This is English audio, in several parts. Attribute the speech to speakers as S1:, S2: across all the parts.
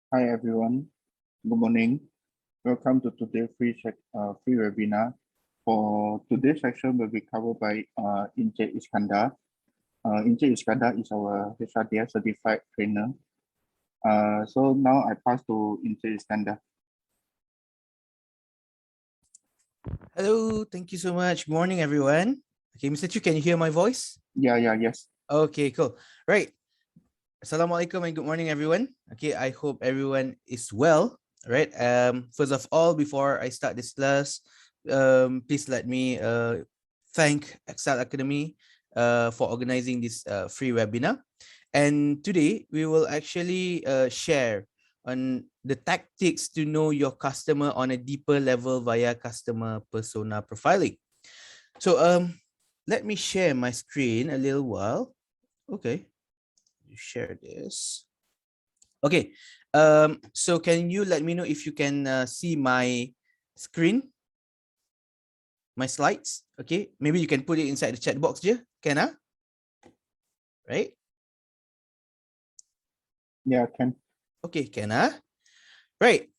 S1: Hi everyone, good morning. Welcome to today's free webinar. For today's section will be covered by Encik Iskandar. Encik Iskandar is our HRDF certified trainer. So now I pass to Encik Iskandar.
S2: Hello, thank you so much. Good morning, everyone. Okay, Mr. Chu, can you hear my voice?
S1: Yes.
S2: Okay, cool. Right. Assalamualaikum and good morning, everyone. Okay, I hope everyone is well. Right. First of all, before I start this class, please let me thank Excel Academy for organizing this free webinar. And today we will actually share on the tactics to know your customer on a deeper level via customer persona profiling. So let me share my screen a little while. Okay, share this. Okay, so can you let me know if you can see my screen, my slides? Okay, maybe you can put it inside the chat box, je? Can I? Right?
S1: Yeah, can.
S2: Okay, can I? Right.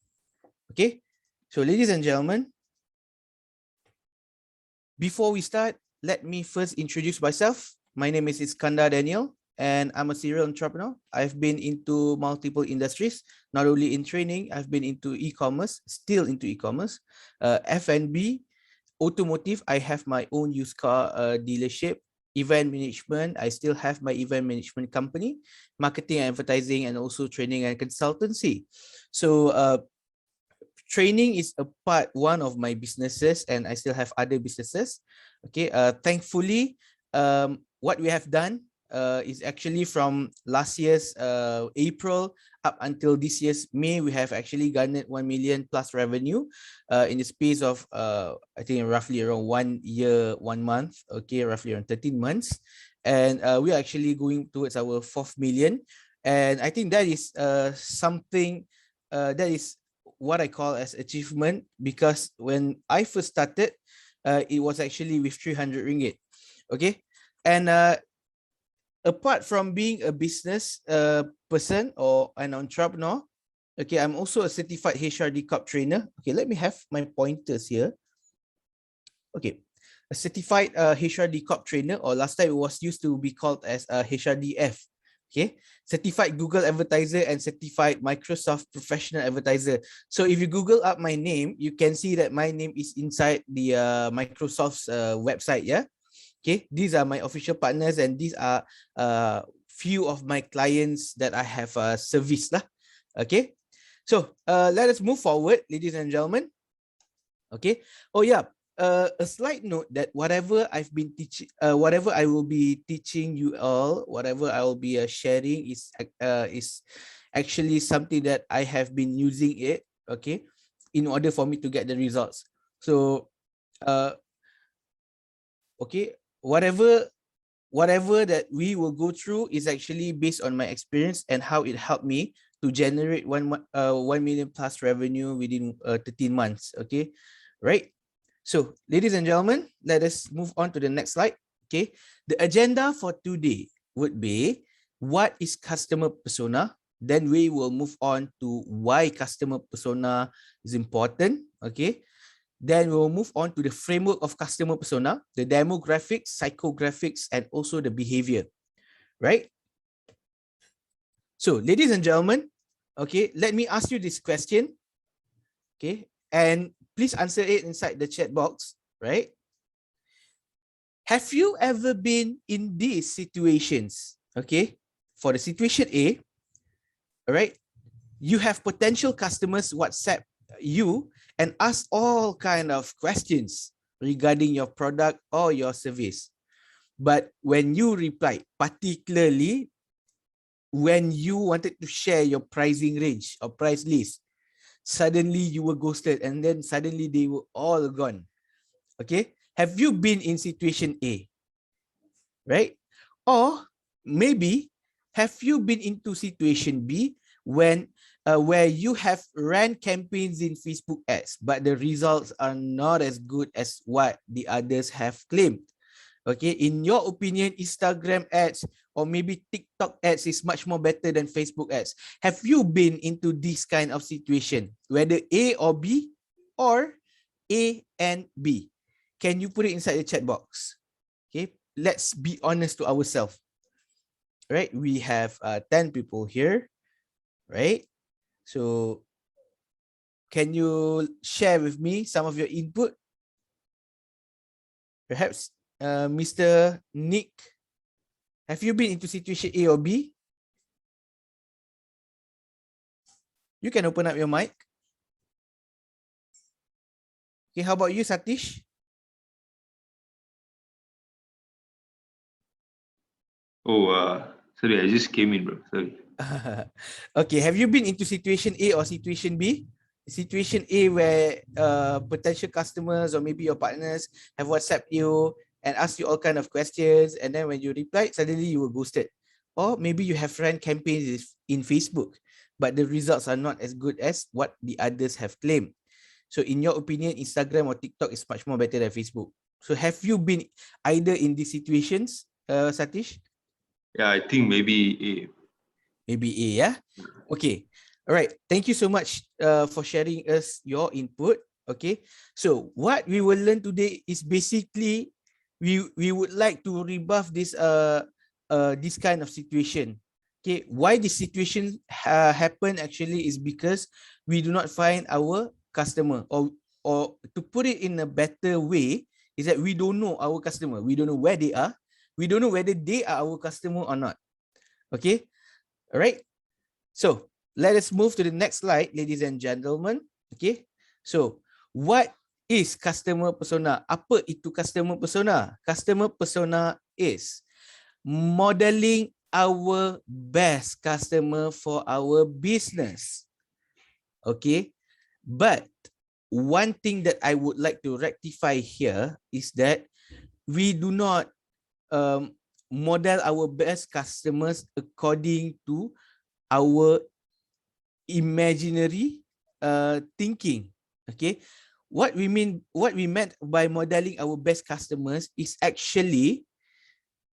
S2: Okay, so ladies and gentlemen, before we start, let me first introduce myself. My name is Iskandar Danial, and I'm a serial entrepreneur. I've been into multiple industries, not only in training, I've been into e-commerce, still into e-commerce, F&B, automotive. I have my own used car dealership, event management. I still have my event management company, marketing and advertising, and also training and consultancy. So training is one of my businesses, and I still have other businesses. Okay, thankfully, what we have done is actually from last year's April up until this year's May, we have actually garnered 1 million plus revenue in the space of I think roughly around 1 year, 1 month. Okay, roughly around 13 months, and we are actually going towards our 4th million. And I think that is something that is what I call as achievement, because when I first started, it was actually with 300 ringgit. Okay, and apart from being a business person or an entrepreneur, okay, I'm also a certified HRD Cup trainer. Okay, let me have my pointers here. Okay, a certified HRD Cup trainer, or last time it was used to be called as a HRDF. Okay, certified Google advertiser and certified Microsoft professional advertiser. So if you Google up my name, you can see that my name is inside the Microsoft's website. Yeah. Okay, these are my official partners, and these are few of my clients that I have serviced lah. Okay, so let us move forward, ladies and gentlemen. Okay. Oh yeah. A slight note that whatever I've been teaching, whatever I will be teaching you all, whatever I will be sharing is actually something that I have been using it, okay, in order for me to get the results. So, okay, whatever that we will go through is actually based on my experience and how it helped me to generate 1 million plus revenue within 13 months. Okay, right? So, ladies and gentlemen, let us move on to the next slide. Okay, the agenda for today would be what is customer persona. Then we will move on to why customer persona is important. Okay, then we'll move on to the framework of customer persona, the demographics, psychographics, and also the behavior, right? So, ladies and gentlemen, okay, let me ask you this question, okay, and please answer it inside the chat box, right? Have you ever been in these situations, okay? For the situation A, all right, you have potential customers WhatsApp you and ask all kind of questions regarding your product or your service. But when you reply, particularly when you wanted to share your pricing range or price list, suddenly you were ghosted and then suddenly they were all gone. Okay, have you been in situation A, right? Or maybe have you been into situation B when where you have ran campaigns in Facebook ads, but the results are not as good as what the others have claimed? Okay, in your opinion, Instagram ads or maybe TikTok ads is much more better than Facebook ads. Have you been into this kind of situation, whether A or B or A and B? Can you put it inside the chat box? Okay, let's be honest to ourselves. Right, we have 10 people here, right? So can you share with me some of your input? Perhaps Mr. Nick, have you been into situation A or B? You can open up your mic. Okay, how about you, Satish?
S3: Oh, sorry, I just came in, bro. Sorry.
S2: Okay, have you been into situation A or situation B? Situation A where potential customers or maybe your partners have WhatsApp you and asked you all kind of questions, and then when you reply, suddenly you were ghosted. Or maybe you have run campaigns in Facebook, but the results are not as good as what the others have claimed. So in your opinion, Instagram or TikTok is much more better than Facebook. So have you been either in these situations, Satish?
S3: Yeah, I think maybe A.
S2: Maybe A, yeah? Okay. All right. Thank you so much for sharing us your input. Okay. So what we will learn today is basically we would like to rebuff this kind of situation. Okay. Why this situation happen actually is because we do not find our customer, or to put it in a better way is that we don't know our customer. We don't know where they are. We don't know whether they are our customer or not. Okay. All right. So let us move to the next slide, ladies and gentlemen. Okay. So what is customer persona? Apa itu customer persona? Customer persona is modeling our best customer for our business. Okay. But one thing that I would like to rectify here is that we do not model our best customers according to our imaginary thinking. Okay, what we meant by modeling our best customers is actually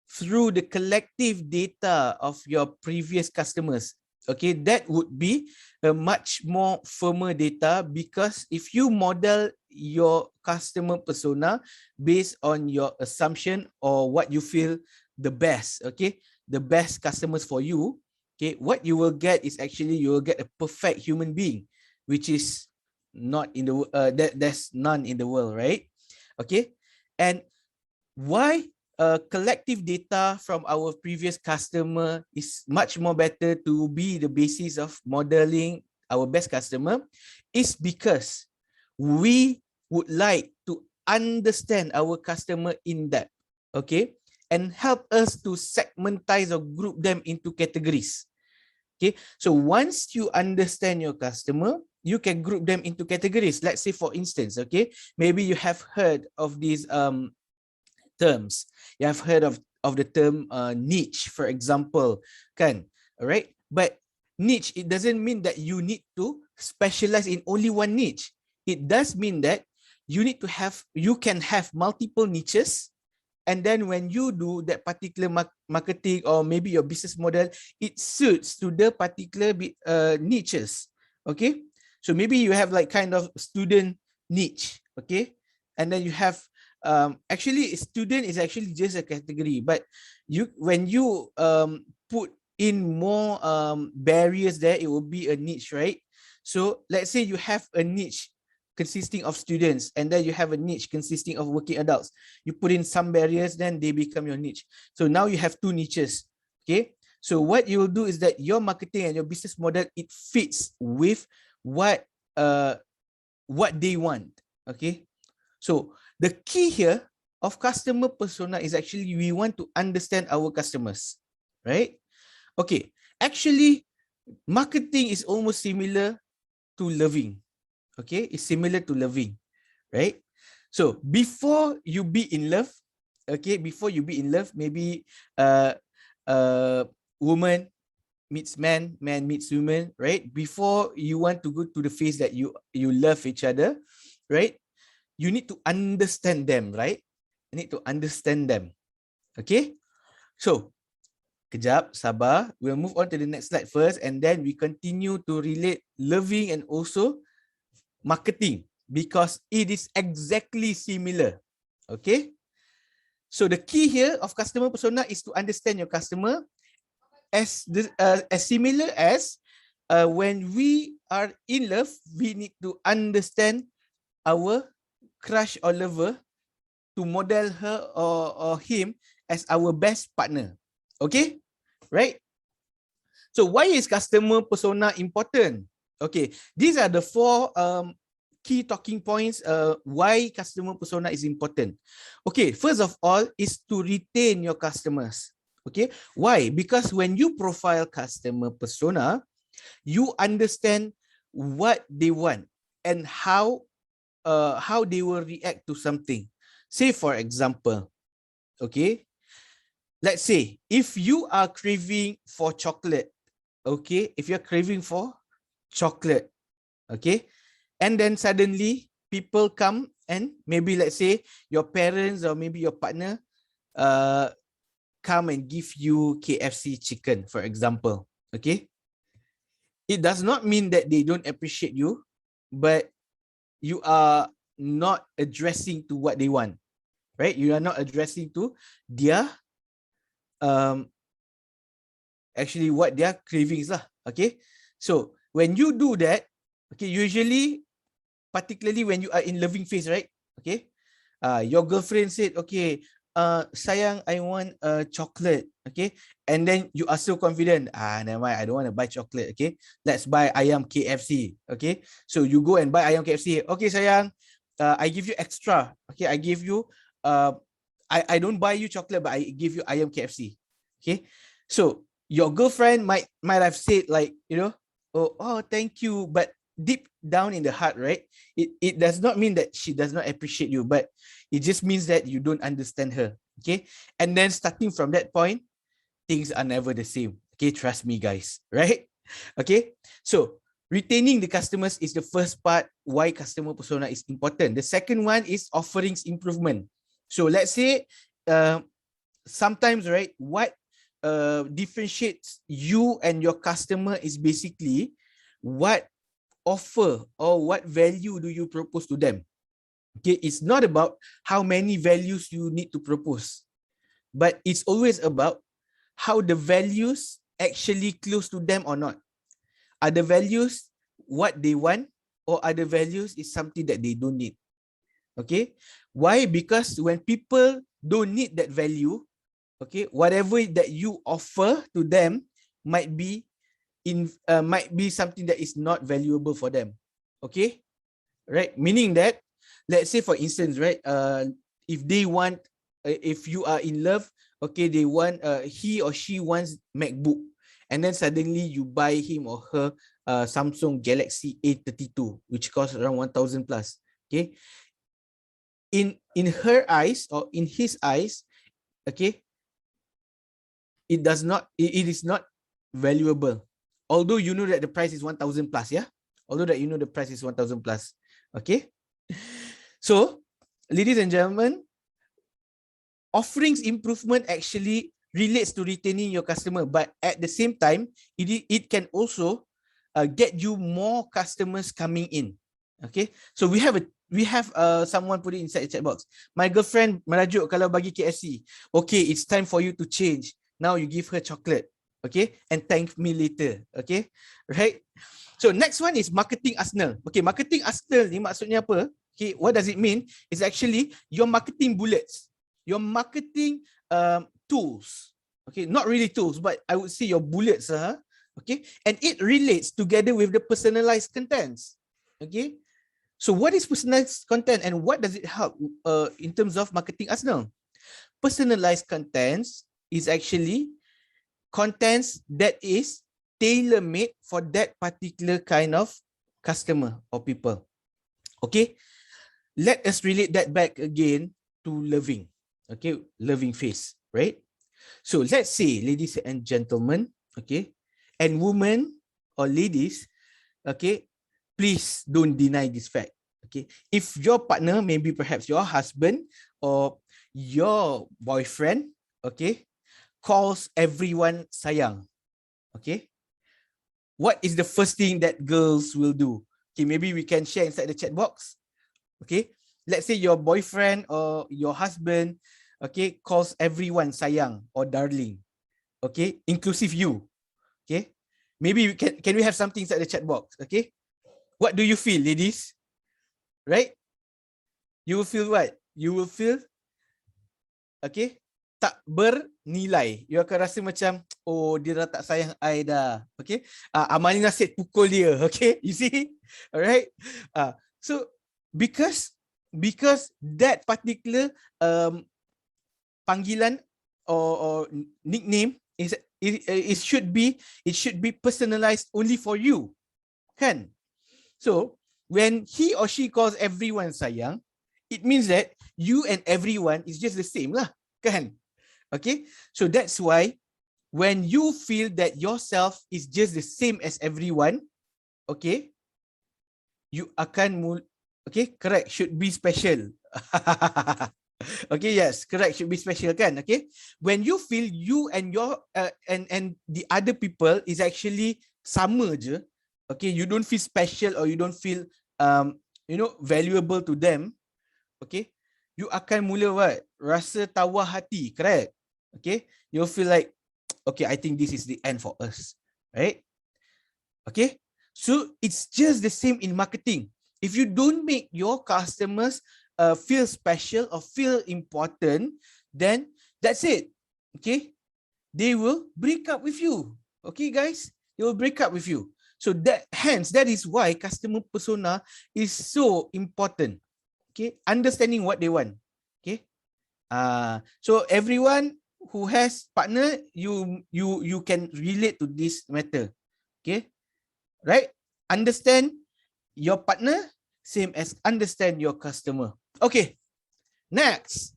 S2: through the collective data of your previous customers. Okay, that would be a much more firmer data, because if you model your customer persona based on your assumption or what you feel the best, okay, the best customers for you, okay, what you will get is actually you will get a perfect human being, which is not in the there's none in the world, right? Okay, and why collective data from our previous customer is much more better to be the basis of modeling our best customer is because we would like to understand our customer in depth, okay, and help us to segmentize or group them into categories. Okay, so once you understand your customer, you can group them into categories. Let's say, for instance, okay, maybe you have heard of these terms. You have heard of the term niche, for example, kan? All right, but niche, it doesn't mean that you need to specialize in only one niche. It does mean that you can have multiple niches, and then when you do that particular marketing or maybe your business model, it suits to the particular niches. Okay, so maybe you have like kind of student niche, okay, and then you have actually student is actually just a category, but when you put in more barriers there, it will be a niche, right? So let's say you have a niche consisting of students, and then you have a niche consisting of working adults. You put in some barriers, then they become your niche. So now you have two niches. Okay, so what you will do is that your marketing and your business model, it fits with what they want. Okay, so the key here of customer persona is actually we want to understand our customers, right? Okay, actually marketing is almost similar to loving. Okay, it's similar to loving, right? So before you be in love, okay, maybe woman meets man, man meets woman, right? Before you want to go to the phase that you love each other, right? You need to understand them, right? You need to understand them. Okay, so kejap, sabar. We'll move on to the next slide first, and then we continue to relate loving and also marketing because it is exactly similar. Okay, so the key here of customer persona is to understand your customer as similar as when we are in love, we need to understand our crush or lover to model her or him as our best partner. Okay, right? So why is customer persona important? Okay, these are the four key talking points why customer persona is important. Okay, first of all is to retain your customers. Okay, why? Because when you profile customer persona, you understand what they want and how they will react to something. Say for example, okay, let's say if you are craving for chocolate, okay, if you're craving for chocolate, okay, and then suddenly people come and maybe let's say your parents or maybe your partner come and give you KFC chicken, for example, okay, it does not mean that they don't appreciate you, but you are not addressing to what they want, right? You are not addressing to their actually what their cravings lah. Okay, so when you do that, okay, usually particularly when you are in loving phase, right? Okay, your girlfriend said, okay, sayang, I want a chocolate, okay, and then you are so confident, never mind, I don't want to buy chocolate, okay, let's buy ayam KFC, okay, so you go and buy ayam KFC, okay sayang, I give you extra, okay, I give you, I don't buy you chocolate, but I give you ayam KFC, okay, so your girlfriend might have said like, you know, oh thank you, but deep down in the heart, right, it does not mean that she does not appreciate you, but it just means that you don't understand her, okay, and then starting from that point, things are never the same, okay, trust me guys, right? Okay, so retaining the customers is the first part why customer persona is important. The second one is offerings improvement. So let's say sometimes, right, what differentiates you and your customer is basically what offer or what value do you propose to them. Okay, it's not about how many values you need to propose, but it's always about how the values actually close to them or not. Are the values what they want, or are the values is something that they don't need? Okay, why? Because when people don't need that value, okay, whatever that you offer to them might be something that is not valuable for them, okay, right? Meaning that, let's say for instance, right, if they want, if you are in love, okay, they want, he or she wants MacBook, and then suddenly you buy him or her Samsung Galaxy A32, which costs around 1,000 plus, okay, in her eyes or in his eyes, okay, it is not valuable, although you know that the price is 1,000 plus, yeah, although that you know the price is 1,000 plus, okay. So ladies and gentlemen, offerings improvement actually relates to retaining your customer, but at the same time it can also get you more customers coming in, okay. So we have someone put it inside the chat box, my girlfriend merajuk kalau bagi KFC, okay, it's time for you to change, now you give her chocolate, okay, and thank me later, okay, right? So next one is marketing arsenal. Okay, marketing arsenal ni maksudnya apa? Okay, what does it mean? It's actually your marketing bullets, your marketing tools. Okay, not really tools, but I would say your bullets. Okay, and it relates together with the personalized contents. Okay, so what is personalized content and what does it help in terms of marketing arsenal? Personalized contents is actually contents that is tailor-made for that particular kind of customer or people. Okay, let us relate that back again to loving. Okay, loving phase, right? So let's say, ladies and gentlemen, okay, and women or ladies, okay, please don't deny this fact. Okay, if your partner, maybe perhaps your husband or your boyfriend, okay, calls everyone sayang. Okay. What is the first thing that girls will do? Okay, maybe we can share inside the chat box. Okay. Let's say your boyfriend or your husband, okay, calls everyone sayang or darling. Okay, inclusive you. Okay. Maybe can we have something inside the chat box? Okay. What do you feel, ladies? Right? You will feel what? You will feel, okay, tak bernilai. You akan rasa macam, oh, dia dah tak sayang I dah. Okay. Amalina said pukul dia. Okay. You see? Alright. So because that particular panggilan or nickname it should be personalized only for you. Kan? So when he or she calls everyone sayang, it means that you and everyone is just the same lah, kan? Okay, so that's why when you feel that yourself is just the same as everyone, okay, you akan okay, correct, should be special. Okay, yes, correct, should be special, kan? Okay, when you feel you and your and the other people is actually sama je, okay, you don't feel special or you don't feel valuable to them, okay, you akan mula what? Rasa tawar hati, correct? Okay, you'll feel like, okay, I think this is the end for us, right? Okay, so it's just the same in marketing. If you don't make your customers feel special or feel important, then that's it. Okay, they will break up with you. Okay, guys, they will break up with you. So that is why customer persona is so important. Okay, understanding what they want. Okay, so everyone who has partner, you can relate to this matter. Okay, right? Understand your partner, same as understand your customer. Okay, next,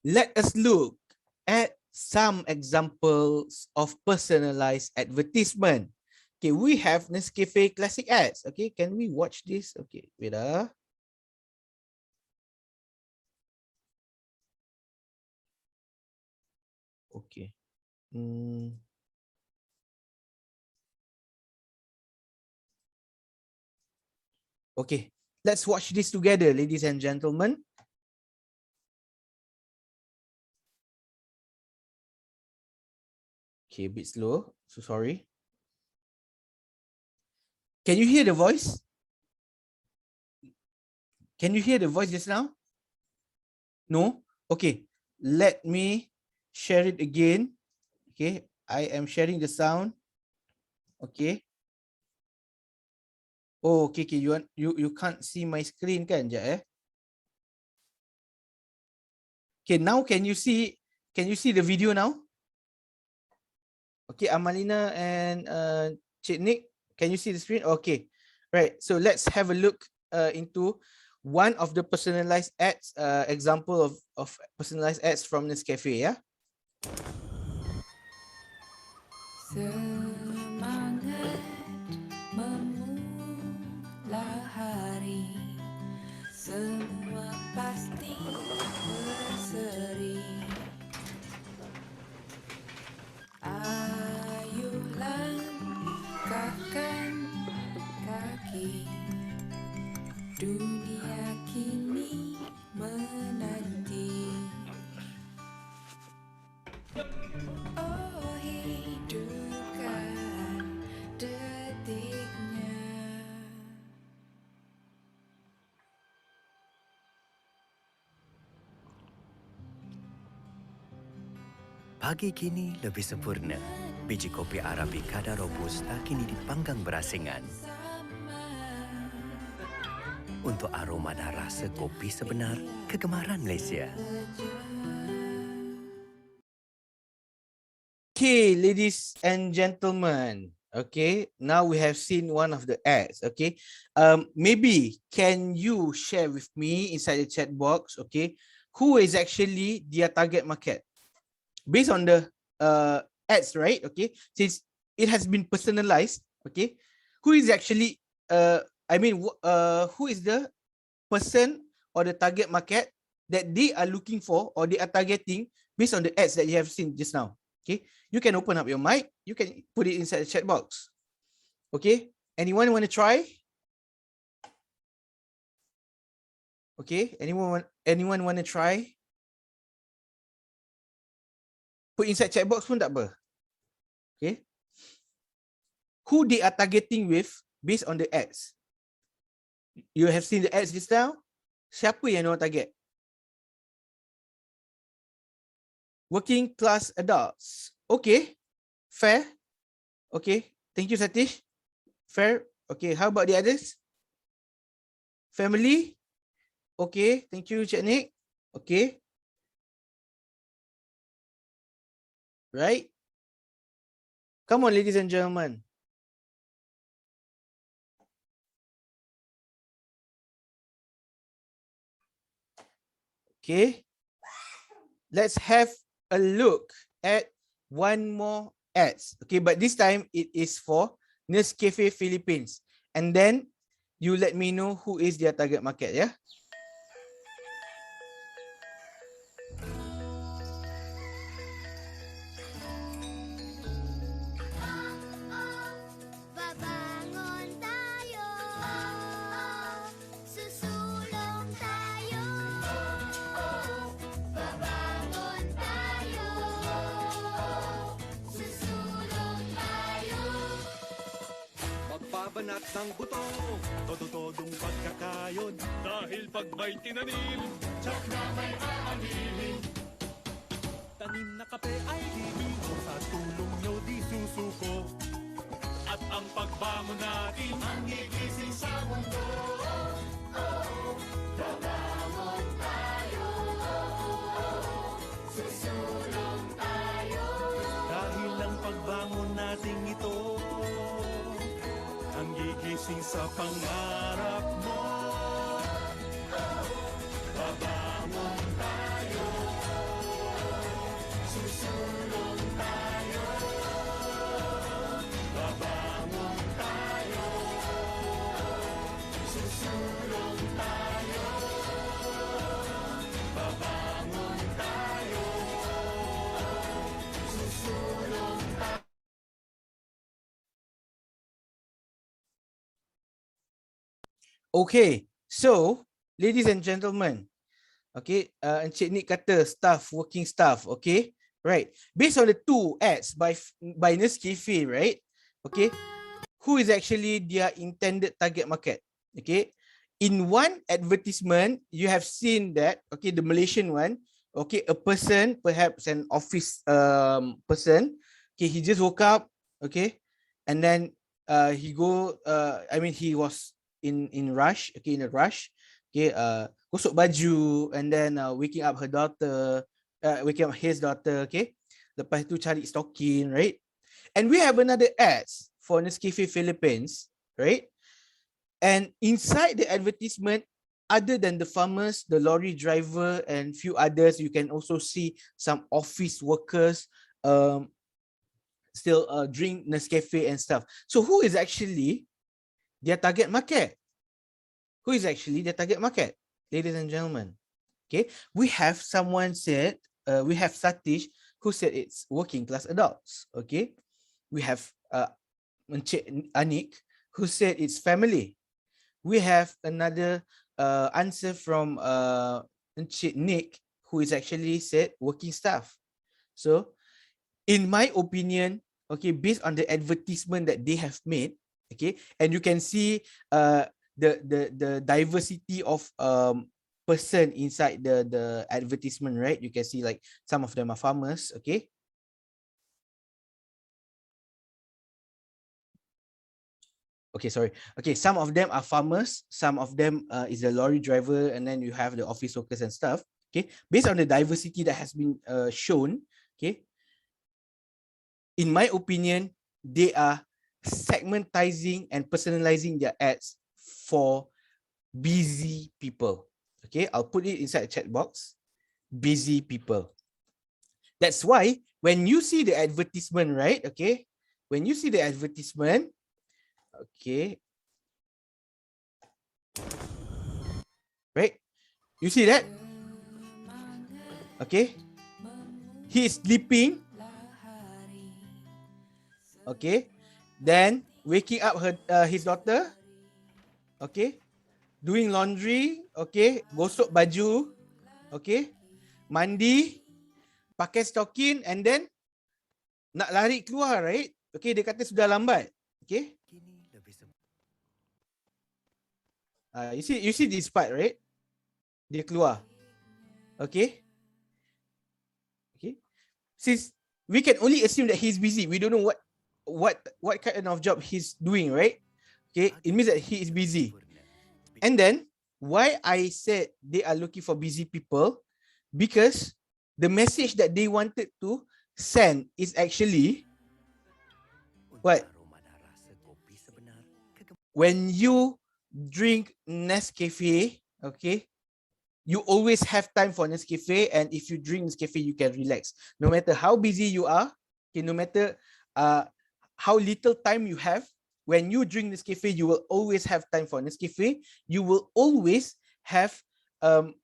S2: let us look at some examples of personalized advertisement. Okay, we have Nescafe Classic Ads. Okay, can we watch this? Okay, wait. Okay. Okay, let's watch this together, ladies and gentlemen. Okay, a bit slow. So sorry. Can you hear the voice? Can you hear the voice just now? No? Okay, let me share it again. Okay, I am sharing the sound. Okay. Oh, okay, okay. You can't see my screen, kan? Sekejap, Okay, now can you see the video now? Okay, Amalina and Cik Nick, can you see the screen? Okay, right. So let's have a look into one of the personalized ads, example of personalized ads from Nescafe, yeah?
S4: Semangat memulai hari, semua pasti berseri. Ayo langkahkan kaki, dunia kini menanti. Oh, hidupkan detiknya.
S5: Pagi kini lebih sempurna. Biji kopi Arabica dan Robusta kini dipanggang berasingan. Untuk aroma dan rasa kopi sebenar, kegemaran Malaysia.
S2: Okay, ladies and gentlemen. Okay, now we have seen one of the ads. Okay, maybe can you share with me inside the chat box? Okay, who is actually their target market based on the ads, right? Okay, since it has been personalized. Okay, who is actually who is the person or the target market that they are looking for or they are targeting based on the ads that you have seen just now. Okay, you can open up your mic, you can put it inside the chat box. Okay, anyone want to try? Okay, anyone want to try? Put inside chat box pun tak apa. Okay, who they are targeting with based on the ads. You have seen the ads just now. Siapa yang orang target? Working class adults. Okay, fair. Okay, thank you Satish. Fair. Okay, how about the others? Family. Okay, thank you Cik Nick. Okay. Right. Come on, ladies and gentlemen. Okay. Let's have a look at one more ads. Okay, but this time it is for Nescafe Philippines. And then you let me know who is their target market, yeah?
S6: Babangon tayo, susulong tayo. Babangon tayo, susulong tayo.
S7: Magbabanat ng buto, todo-todong pagkakayod. Dahil pag may tinanim, tsak na may aanihin. Tanim na kape ay hihinto, sa tulong nyo di susuko. At ang pagbangon natin, ang gigising sa mundo.
S6: Babangon tayo, susulong tayo.
S7: Dahil ang pagbangon natin ito, ang gigising sa pangarap mo. Babangon tayo, susulong tayo. Babangon tayo, susulong tayo. Babangon tayo, susulong tayo.
S2: Okay, so ladies and gentlemen, okay, Encik Nick kata staff, working staff, okay, right. Based on the two ads by Nescafe, right, okay, who is actually their intended target market, okay. In one advertisement, you have seen that, okay, the Malaysian one, okay, a person, perhaps an office person, okay, he just woke up, okay, and then he was in rush, okay, in a rush, okay, gosok baju and then waking up his daughter, okay, lepas tu cari stocking, right. And we have another ads for Nescafe Philippines, right. And inside the advertisement, other than the farmers, the lorry driver and few others, you can also see some office workers still drink Nescafe and stuff. So who is actually their target market? Who is actually their target market, ladies and gentlemen? Okay, we have someone said, we have Satish who said it's working class adults. Okay, we have Encik Anik who said it's family. We have another answer from Encik Nick who is actually said working staff. So in my opinion, okay, based on the advertisement that they have made, okay, and you can see the diversity of person inside the advertisement, right? You can see like some of them are farmers, okay. Okay, sorry. Okay, some of them are farmers, some of them is a lorry driver, and then you have the office workers and stuff. Okay, based on the diversity that has been shown, okay, in my opinion, they are segmentizing and personalizing their ads for busy people. Okay, I'll put it inside the chat box. Busy people. That's why when you see the advertisement, right? Okay, when you see the advertisement, okay, right? You see that? Okay. He is sleeping. Okay. Then waking up his daughter. Okay. Doing laundry. Okay. Gosok baju. Okay. Mandi. Pakai stocking and then nak lari keluar, right? Okay, dia kata sudah lambat. Okay.
S5: Kini lebih sempurna.
S2: You see this part, right? Dia keluar. Okay. Okay. Since we can only assume that he's busy, we don't know what kind of job he's doing, right? Okay, it means that he is busy. And then why I said they are looking for busy people, because the message that they wanted to send is actually what? When you drink Nescafe, okay, you always have time for Nescafe, and if you drink Nescafe, you can relax. No matter how busy you are, okay, no matter how little time you have, when you drink Nescafe, you will always have time for Nescafe. You will always have an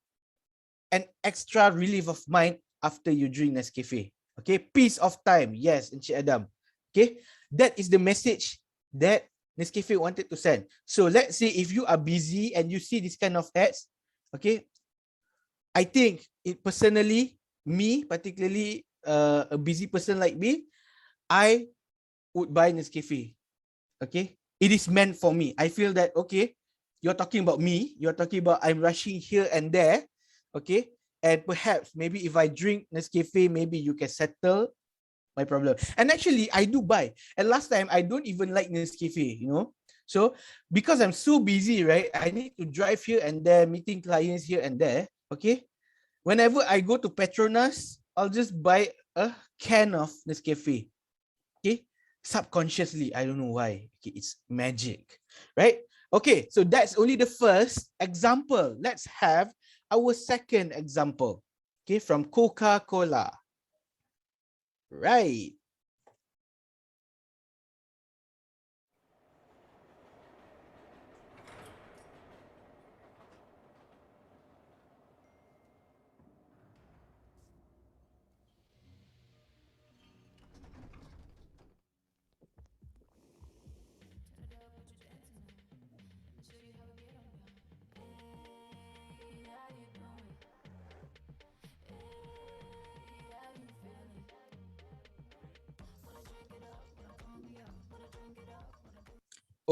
S2: extra relief of mind after you drink Nescafe. Okay, peace of time. Yes, Encik Adam. Okay, that is the message that Nescafe wanted to send. So let's say if you are busy and you see this kind of ads, okay, I think it personally, me particularly a busy person like me, I would buy Nescafe. Okay, it is meant for me. I feel that, okay, you're talking about me, you're talking about I'm rushing here and there, okay, and perhaps maybe if I drink Nescafe, maybe you can settle my problem. And actually, I do buy. And last time, I don't even like Nescafe, you know. So because I'm so busy, right, I need to drive here and there, meeting clients here and there, okay. Whenever I go to Petronas, I'll just buy a can of Nescafe, okay. Subconsciously, I don't know why. Okay, it's magic, right? Okay, so that's only the first example. Let's have our second example, okay, from Coca-Cola. Right.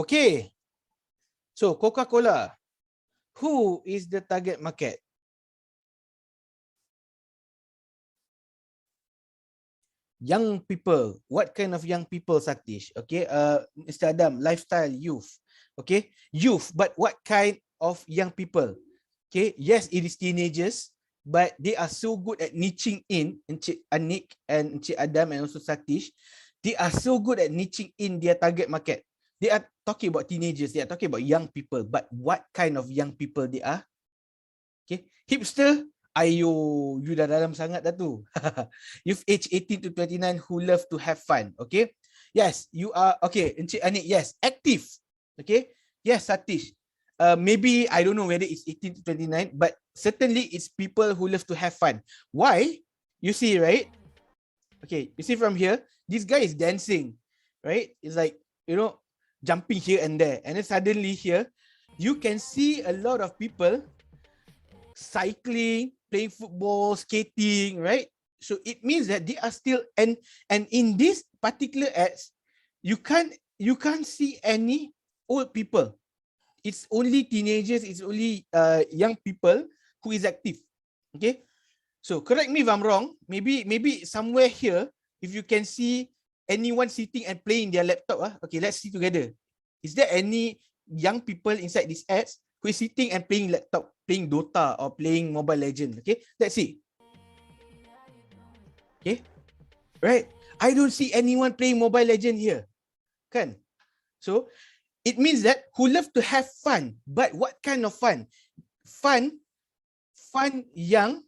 S2: Okay. So Coca-Cola, who is the target market? Young people. What kind of young people, Satish? Okay, Mr. Adam, lifestyle, youth. Okay, youth, but what kind of young people? Okay, yes, it is teenagers, but they are so good at niching in, Encik Anik and Encik Adam and also Satish. They are so good at niching in their target market. They are talking about teenagers, they are talking about young people, but what kind of young people they are? Okay, hipster, ayo, you dah dalam sangat dah tu. You've aged 18 to 29 who love to have fun. Okay, yes, you are. Okay, Encik Anik, yes, active. Okay, yes, Satish. Maybe I don't know whether it's 18 to 29, but certainly it's people who love to have fun. Why? You see, right? Okay, you see from here, this guy is dancing, right? It's like, you know, jumping here and there, and then suddenly here, you can see a lot of people cycling, playing football, skating, right? So it means that they are still, and in this particular ads, you can't see any old people. It's only teenagers, it's only young people who is active. Okay, so correct me if I'm wrong. Maybe somewhere here, if you can see anyone sitting and playing their laptop, okay, let's see together. Is there any young people inside these ads who is sitting and playing laptop, playing Dota or playing Mobile Legends? Okay, let's see. Okay, right? I don't see anyone playing Mobile Legends here, kan? So it means that who love to have fun, but what kind of fun? Fun yang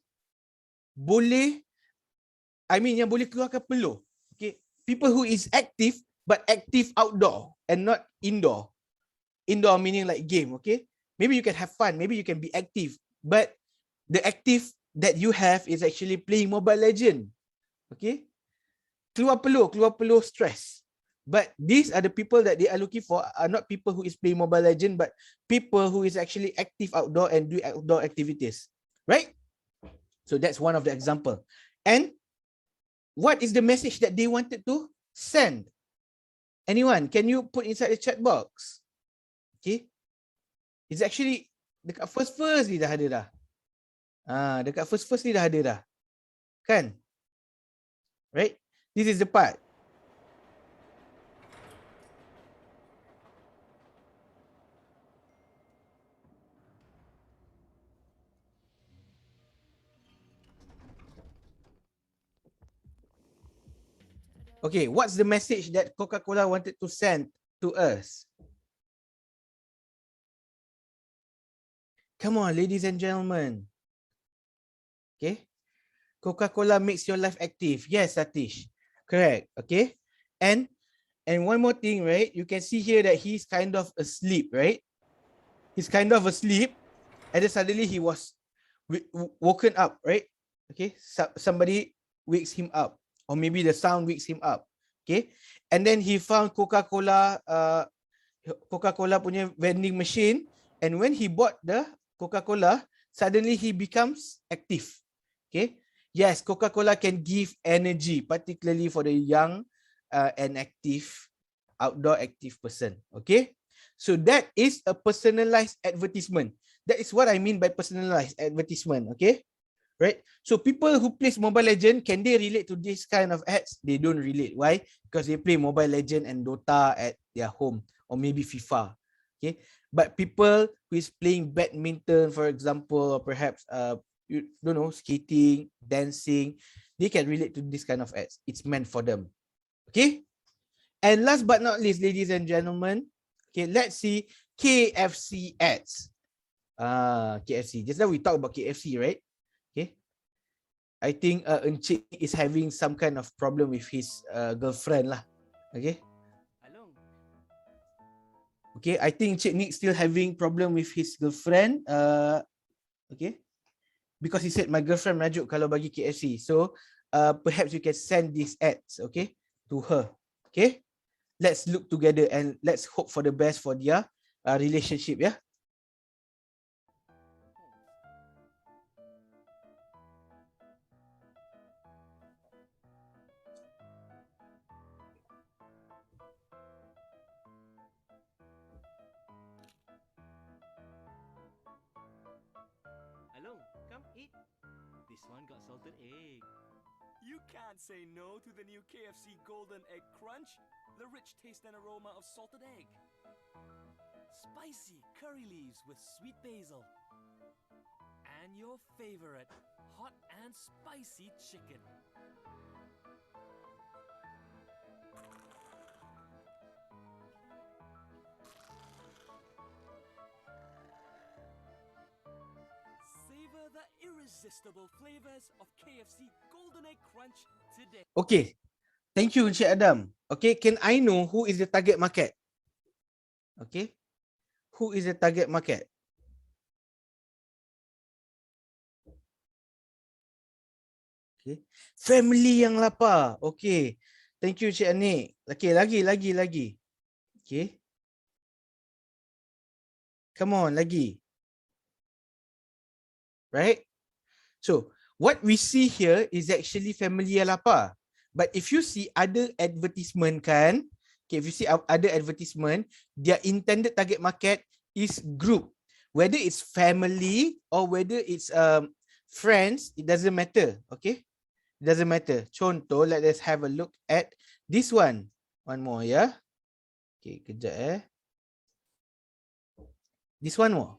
S2: boleh, yang boleh keluarkan peluh. Okay, people who is active, but active outdoor and not indoor. Indoor meaning like game, okay? Maybe you can have fun, maybe you can be active, but the active that you have is actually playing Mobile Legend. Okay, keluar peluh stress. But these are the people that they are looking for, are not people who is playing Mobile Legend, but people who is actually active outdoor and do outdoor activities, right? So that's one of the example. And what is the message that they wanted to send? Anyone, can you put inside the chat box? Okay, it's actually dekat first ni dah ada dah. Dekat first ni dah ada dah. Kan? Right? This is the part. Okay, what's the message that Coca-Cola wanted to send to us? Come on, ladies and gentlemen. Okay. Coca-Cola makes your life active. Yes, Satish. Correct. Okay. And one more thing, right? You can see here that he's kind of asleep, right? He's kind of asleep. And then suddenly he was woken up, right? Okay. Somebody wakes him up. Or maybe the sound wakes him up. Okay. And then he found Coca-Cola punya vending machine. And when he bought the Coca-Cola, suddenly he becomes active. Okay. Yes, Coca-Cola can give energy, particularly for the young and active, outdoor active person. Okay. So that is a personalized advertisement. That is what I mean by personalized advertisement. Okay. Right. So people who play Mobile Legend, can they relate to this kind of ads? They don't relate. Why? Because they play Mobile Legend and Dota at their home, or maybe FIFA. Okay. But people who is playing badminton, for example, or perhaps you don't know, skating, dancing, they can relate to this kind of ads. It's meant for them. Okay. And last but not least, ladies and gentlemen, okay, let's see KFC ads. KFC. Just now we talked about KFC, right? Okay. I think Encik is having some kind of problem with his girlfriend lah. Okay. Okay, I think Encik Nick still having problem with his girlfriend. Okay. Because he said my girlfriend merajuk kalau bagi KFC. So perhaps you can send these ads, okay, to her. Okay. Let's look together and let's hope for the best for their relationship, yeah.
S8: Along, come eat. This one got salted egg.
S7: You can't say no to the new KFC Golden Egg Crunch. The rich taste and aroma of salted egg. Spicy curry leaves with sweet basil. And your favorite, hot and spicy chicken. Savor the irresistible flavors of KFC Golden Egg Crunch today.
S2: Okay. Thank you, Encik Adam. Okay, can I know who is the target market? Okay. Who is the target market? Okay. Family yang lapar. Okay. Thank you, Encik Anik. Okay, lagi. Okay. Come on, lagi. Right? So, what we see here is actually family yang lapar. But if you see other advertisement kan, okay, if you see other advertisement, their intended target market is group. Whether it's family or whether it's friends, it doesn't matter. Okay, it doesn't matter. Contoh, let us have a look at this one. One more, yeah. Okay, kejap This one more.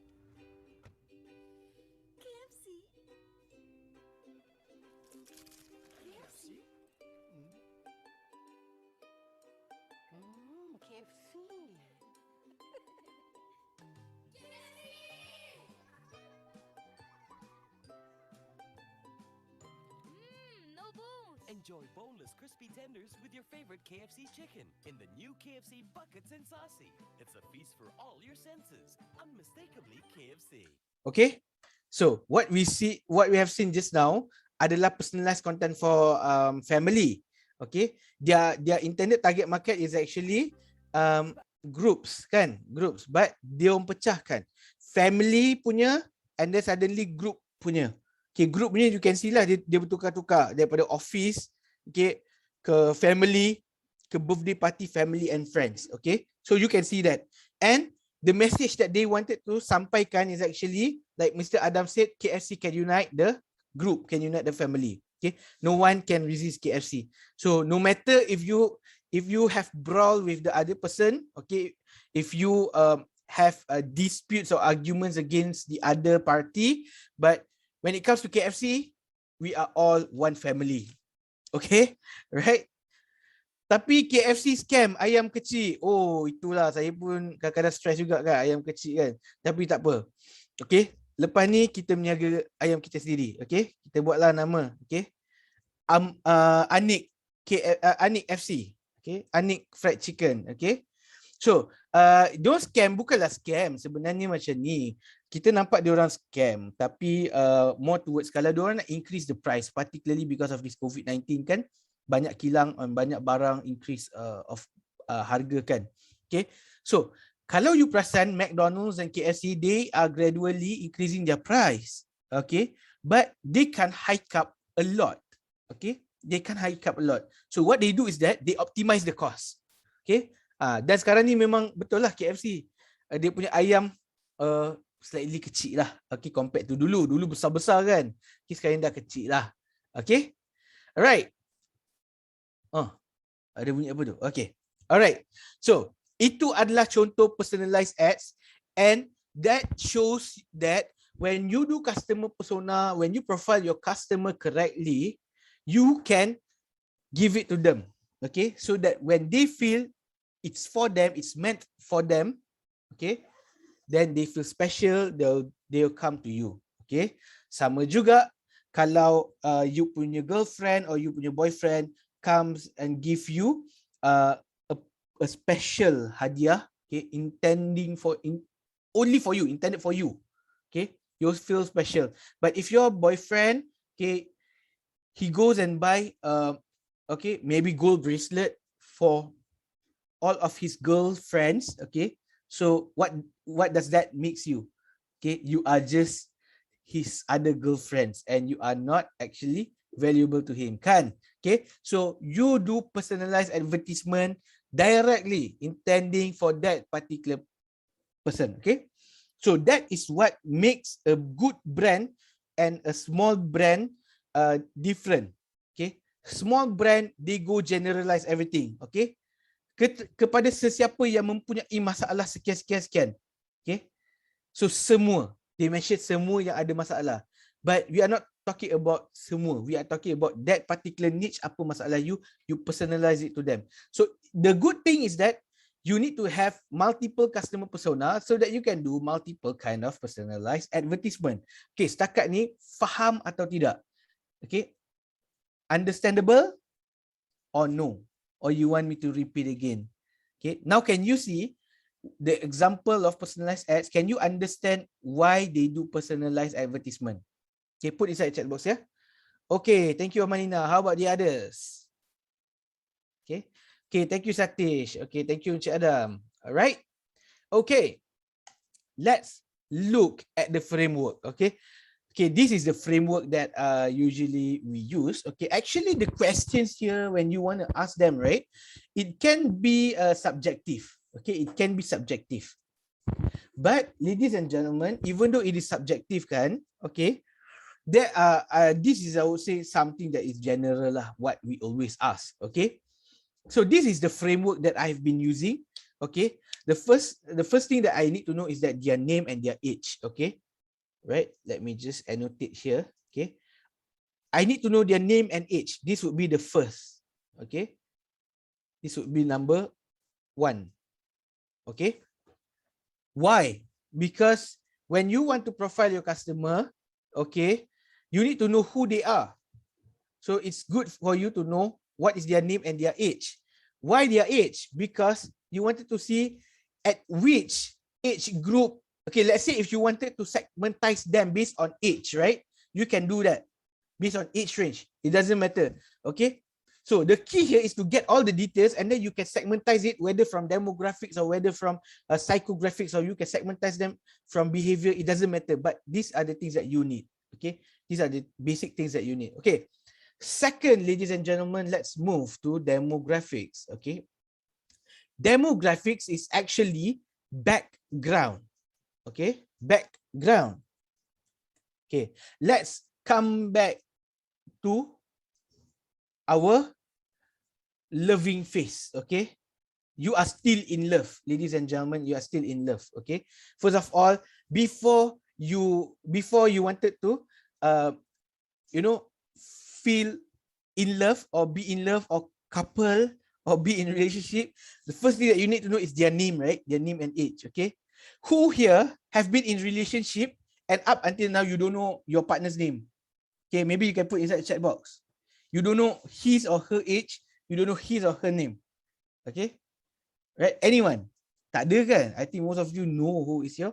S6: No bones.
S8: Enjoy boneless crispy tenders with your favorite KFC chicken in the new KFC Buckets and Saucy. It's a feast for all your senses. Unmistakably KFC.
S2: Okay, So what we have seen just now adalah personalized content for family. Okay, their intended target market is actually groups kan, groups, but dia orang pecahkan family punya and then suddenly group punya. Okay, group punya you can see lah, dia bertukar-tukar daripada office, okay, ke family, ke birthday party, family and friends. Okay, so you can see that, and the message that they wanted to sampaikan is actually like Mr. Adam said, KFC can unite the group, can unite the family. Okay, no one can resist KFC. So no matter if you have brawl with the other person, okay, if you have disputes or arguments against the other party, but when it comes to KFC, we are all one family. Okay, right? Tapi KFC scam ayam kecil. Oh, itulah saya pun kadang-kadang stress juga kan, ayam kecil kan. Tapi tak apa. Okay, lepas ni kita meniaga ayam kita sendiri. Okay, kita buatlah nama. Okay, Anik FC. Okay, Anik Fried Chicken. Okay, so those scam bukanlah scam sebenarnya macam ni. Kita nampak diorang scam, tapi more towards kalau diorang nak increase the price, particularly because of this COVID-19 kan, banyak kilang, banyak barang increase of harga kan. Okay, so kalau you perasan McDonald's and KFC, they are gradually increasing their price. Okay, but they can hike up a lot. Okay, they can hike up a lot. So what they do is that they optimize the cost. Okay, dan sekarang ni memang betul lah KFC, dia punya ayam slightly kecil lah. Okay, compared to dulu besar-besar kan. Okay, sekarang dah kecil lah. Okay, alright. Ada bunyi apa tu? Okay. Alright. So, itu adalah contoh personalized ads, and that shows that when you do customer persona, when you profile your customer correctly, you can give it to them. Okay? So that when they feel it's for them, it's meant for them, okay? Then they feel special, they'll come to you. Okay? Sama juga kalau you punya girlfriend or you punya boyfriend comes and give you a special hadiah, okay, intended for you, okay, you'll feel special. But if your boyfriend, okay, he goes and buy okay, maybe gold bracelet for all of his girlfriends, okay, so what does that makes you? Okay, you are just his other girlfriends and you are not actually valuable to him, kan? Okay, so you do personalized advertisement directly intending for that particular person. Okay, so that is what makes a good brand and a small brand different. Okay, small brand, they go generalize everything. Okay, kepada sesiapa yang mempunyai masalah sekian. Okay, so semua, they mention semua yang ada masalah, but we are not talking about semua. We are talking about that particular niche, apa masalah you personalize it to them. So the good thing is that you need to have multiple customer persona so that you can do multiple kind of personalized advertisement. Okay, setakat ni faham atau tidak? Okay, understandable or no? Or you want me to repeat again? Okay, now can you see the example of personalized ads? Can you understand why they do personalized advertisement? Okay, put inside the chat box, yeah. Okay, thank you Amanina. How about the others? Okay, thank you Satish. Okay, thank you Encik Adam. All right. Okay, let's look at the framework. Okay, this is the framework that usually we use. Okay, actually the questions here, when you want to ask them, right, it can be subjective. Okay, it can be subjective. But ladies and gentlemen, even though it is subjective kan, okay, there are this is, I would say, something that is general lah, what we always ask. Okay, so this is the framework that I've been using. Okay, the first thing that I need to know is that their name and their age. Okay, right, let me just annotate here. Okay, I need to know their name and age. This would be the first. Okay, this would be number 1. Okay, why? Because when you want to profile your customer, okay, you need to know who they are. So it's good for you to know what is their name and their age. Why their age? Because you wanted to see at which age group Okay, let's say if you wanted to segmentize them based on age, right? You can do that based on age range. It doesn't matter. Okay. So the key here is to get all the details, and then you can segmentize it whether from demographics or whether from psychographics, or you can segmentize them from behavior. It doesn't matter. But these are the things that you need. Okay. These are the basic things that you need. Okay. Second, ladies and gentlemen, let's move to demographics. Okay. Demographics is actually background. Okay. Background. Okay. Let's come back to our loving face. Okay, you are still in love, ladies and gentlemen. You are still in love. Okay, first of all, before you wanted to feel in love or be in love or couple or be in relationship, the first thing that you need to know is their name, right? Their name and age. Okay, who here have been in relationship and up until now you don't know your partner's name? Okay, maybe you can put inside the chat box. You don't know his or her age. You don't know his or her name. Okay? Right? Anyone? Tak ada kan? I think most of you know who is your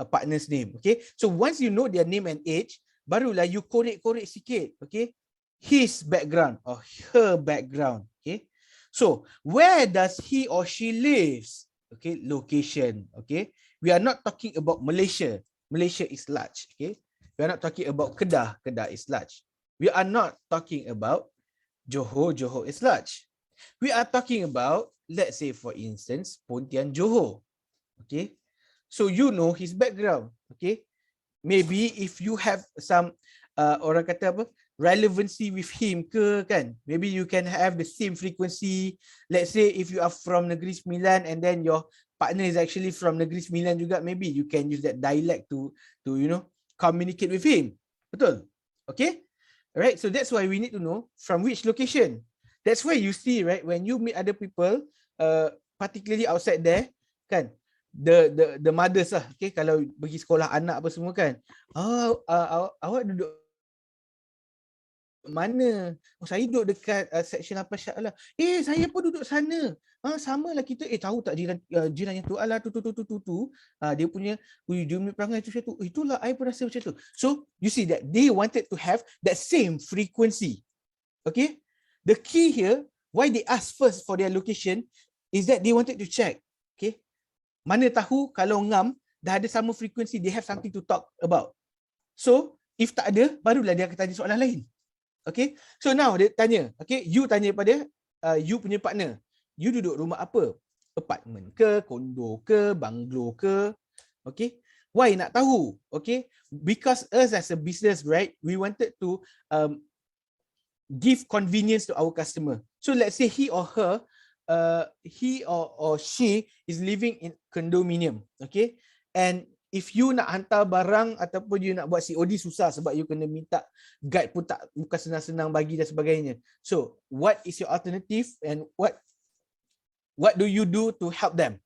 S2: partner's name. Okay? So once you know their name and age, barulah you korek-korek sikit. Okay? His background or her background. Okay? So where does he or she lives? Okay? Location. Okay? We are not talking about Malaysia. Malaysia is large. Okay? We are not talking about Kedah. Kedah is large. We are not talking about Johor. Johor is large. We are talking about, let's say for instance, Pontian Johor. Okay. So you know his background. Okay. Maybe if you have some orang kata apa, relevancy with him ke kan. Maybe you can have the same frequency. Let's say if you are from Negeri Sembilan and then your partner is actually from Negeri Sembilan juga, maybe you can use that dialect to communicate with him. Betul? Okay? Right, so that's why we need to know from which location. That's why you see, right, when you meet other people, particularly outside there, kan, the mothers lah, okay, kalau pergi sekolah anak apa semua kan, awak duduk mana? Oh, saya duduk dekat section apa Syah lah. Saya pun duduk sana. Sama lah kita. Tahu tak jiran yang tu? Alah tu. Dia punya perangai tu. Itulah I pun rasa macam tu. So you see that they wanted to have that same frequency. Okay. The key here, why they ask first for their location, is that they wanted to check. Okay. Mana tahu kalau ngam dah ada sama frequency, they have something to talk about. So if tak ada, barulah dia akan tanya soalan lain. Okay, so now dia tanya, okay, you tanya pada you punya partner, you duduk rumah apa? Apartment ke, kondo ke, banglo ke? Okay, why nak tahu? Okay, because us as a business, right, we wanted to give convenience to our customer. So let's say he or her, he or she is living in condominium, okay, and if you nak hantar barang ataupun you nak buat COD susah sebab you kena minta guide pun tak, bukan senang-senang bagi dan sebagainya. So what is your alternative and what do you do to help them?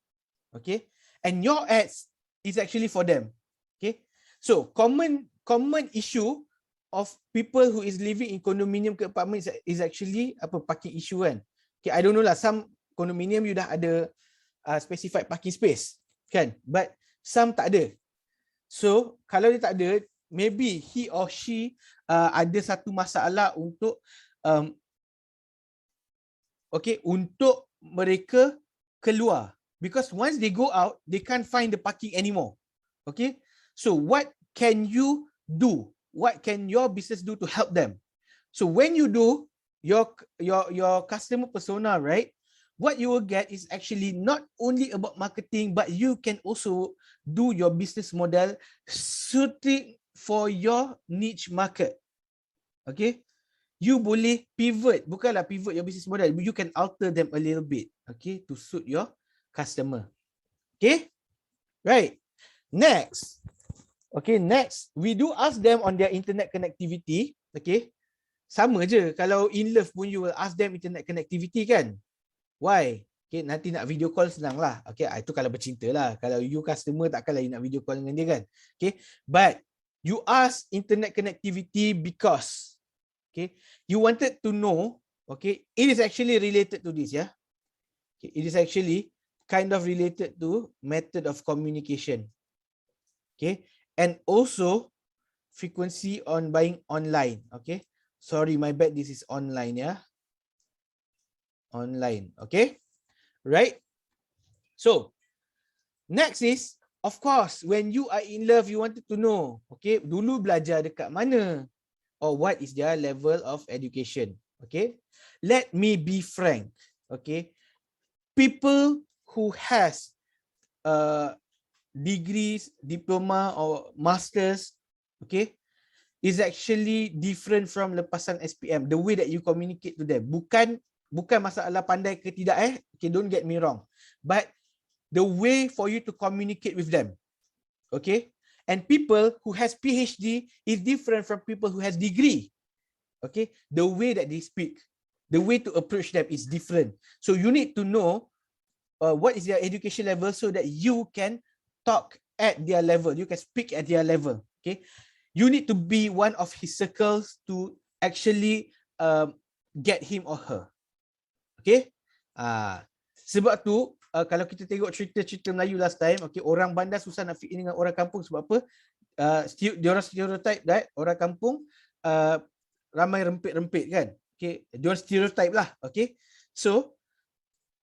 S2: Okay, and your ads is actually for them. Okay, so common issue of people who is living in condominium ke apartment is actually parking issue kan. Okay, I don't know lah, some condominium you dah ada specified parking space kan, but some tak ada. So kalau dia tak ada, maybe he or she ada satu masalah untuk untuk mereka keluar, because once they go out they can't find the parking anymore. Okay, so what can you do? What can your business do to help them? So when you do your customer persona, right, what you will get is actually not only about marketing, but you can also do your business model suiting for your niche market. Okay, you boleh pivot, bukanlah pivot your business model, but you can alter them a little bit, okay, to suit your customer. Okay, right. Next, okay, next we do ask them on their internet connectivity. Okay, sama je kalau in love pun you will ask them internet connectivity kan. Why? Okay, nanti nak video call senang lah. Okay, itu kalau bercinta lah. Kalau you customer takkanlah you nak video call dengan dia kan. Okay, but you ask internet connectivity because, okay, you wanted to know, okay, it is actually related to this, yeah. Okay, it is actually kind of related to method of communication. Okay, and also frequency on buying online. Okay, sorry, my bad. This is online, yeah. Online. Okay, right. So next is, of course, when you are in love, you wanted to know, okay, dulu belajar dekat mana, or what is their level of education. Okay, let me be frank. Okay, people who has degrees, diploma or masters, okay, is actually different from lepasan SPM. The way that you communicate to them, bukan masalah pandai ke tidak, okay, don't get me wrong, but the way for you to communicate with them, okay. And people who has PhD is different from people who has degree, okay. The way that they speak, the way to approach them is different. So you need to know what is their education level so that you can talk at their level, you can speak at their level, okay. You need to be one of his circles to actually get him or her, okay. Sebab tu kalau kita tengok cerita-cerita Melayu last time, okay, orang bandar susah nak fit in dengan orang kampung sebab apa? Diorang stereotype that orang kampung ramai rempit-rempit kan, okay. Diorang stereotype lah, okay. So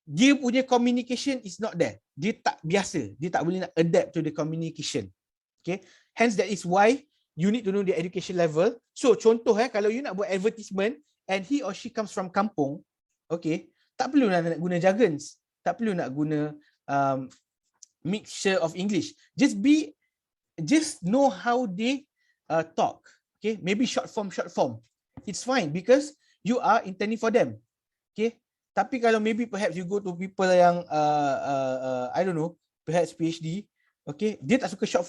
S2: dia punya communication is not there. Dia tak biasa. Dia tak boleh nak adapt to the communication. Okay. Hence that is why you need to know the education level. So contoh kalau you nak buat advertisement and he or she comes from kampung, okay, tak perlu nak guna jargons. Tak perlu nak guna mixture of English. Just know how they talk. Okay. Maybe short form. It's fine because you are intending for them. Okay. Tapi kalau maybe perhaps you go to people yang I don't know, perhaps PhD, okay, dia tak suka short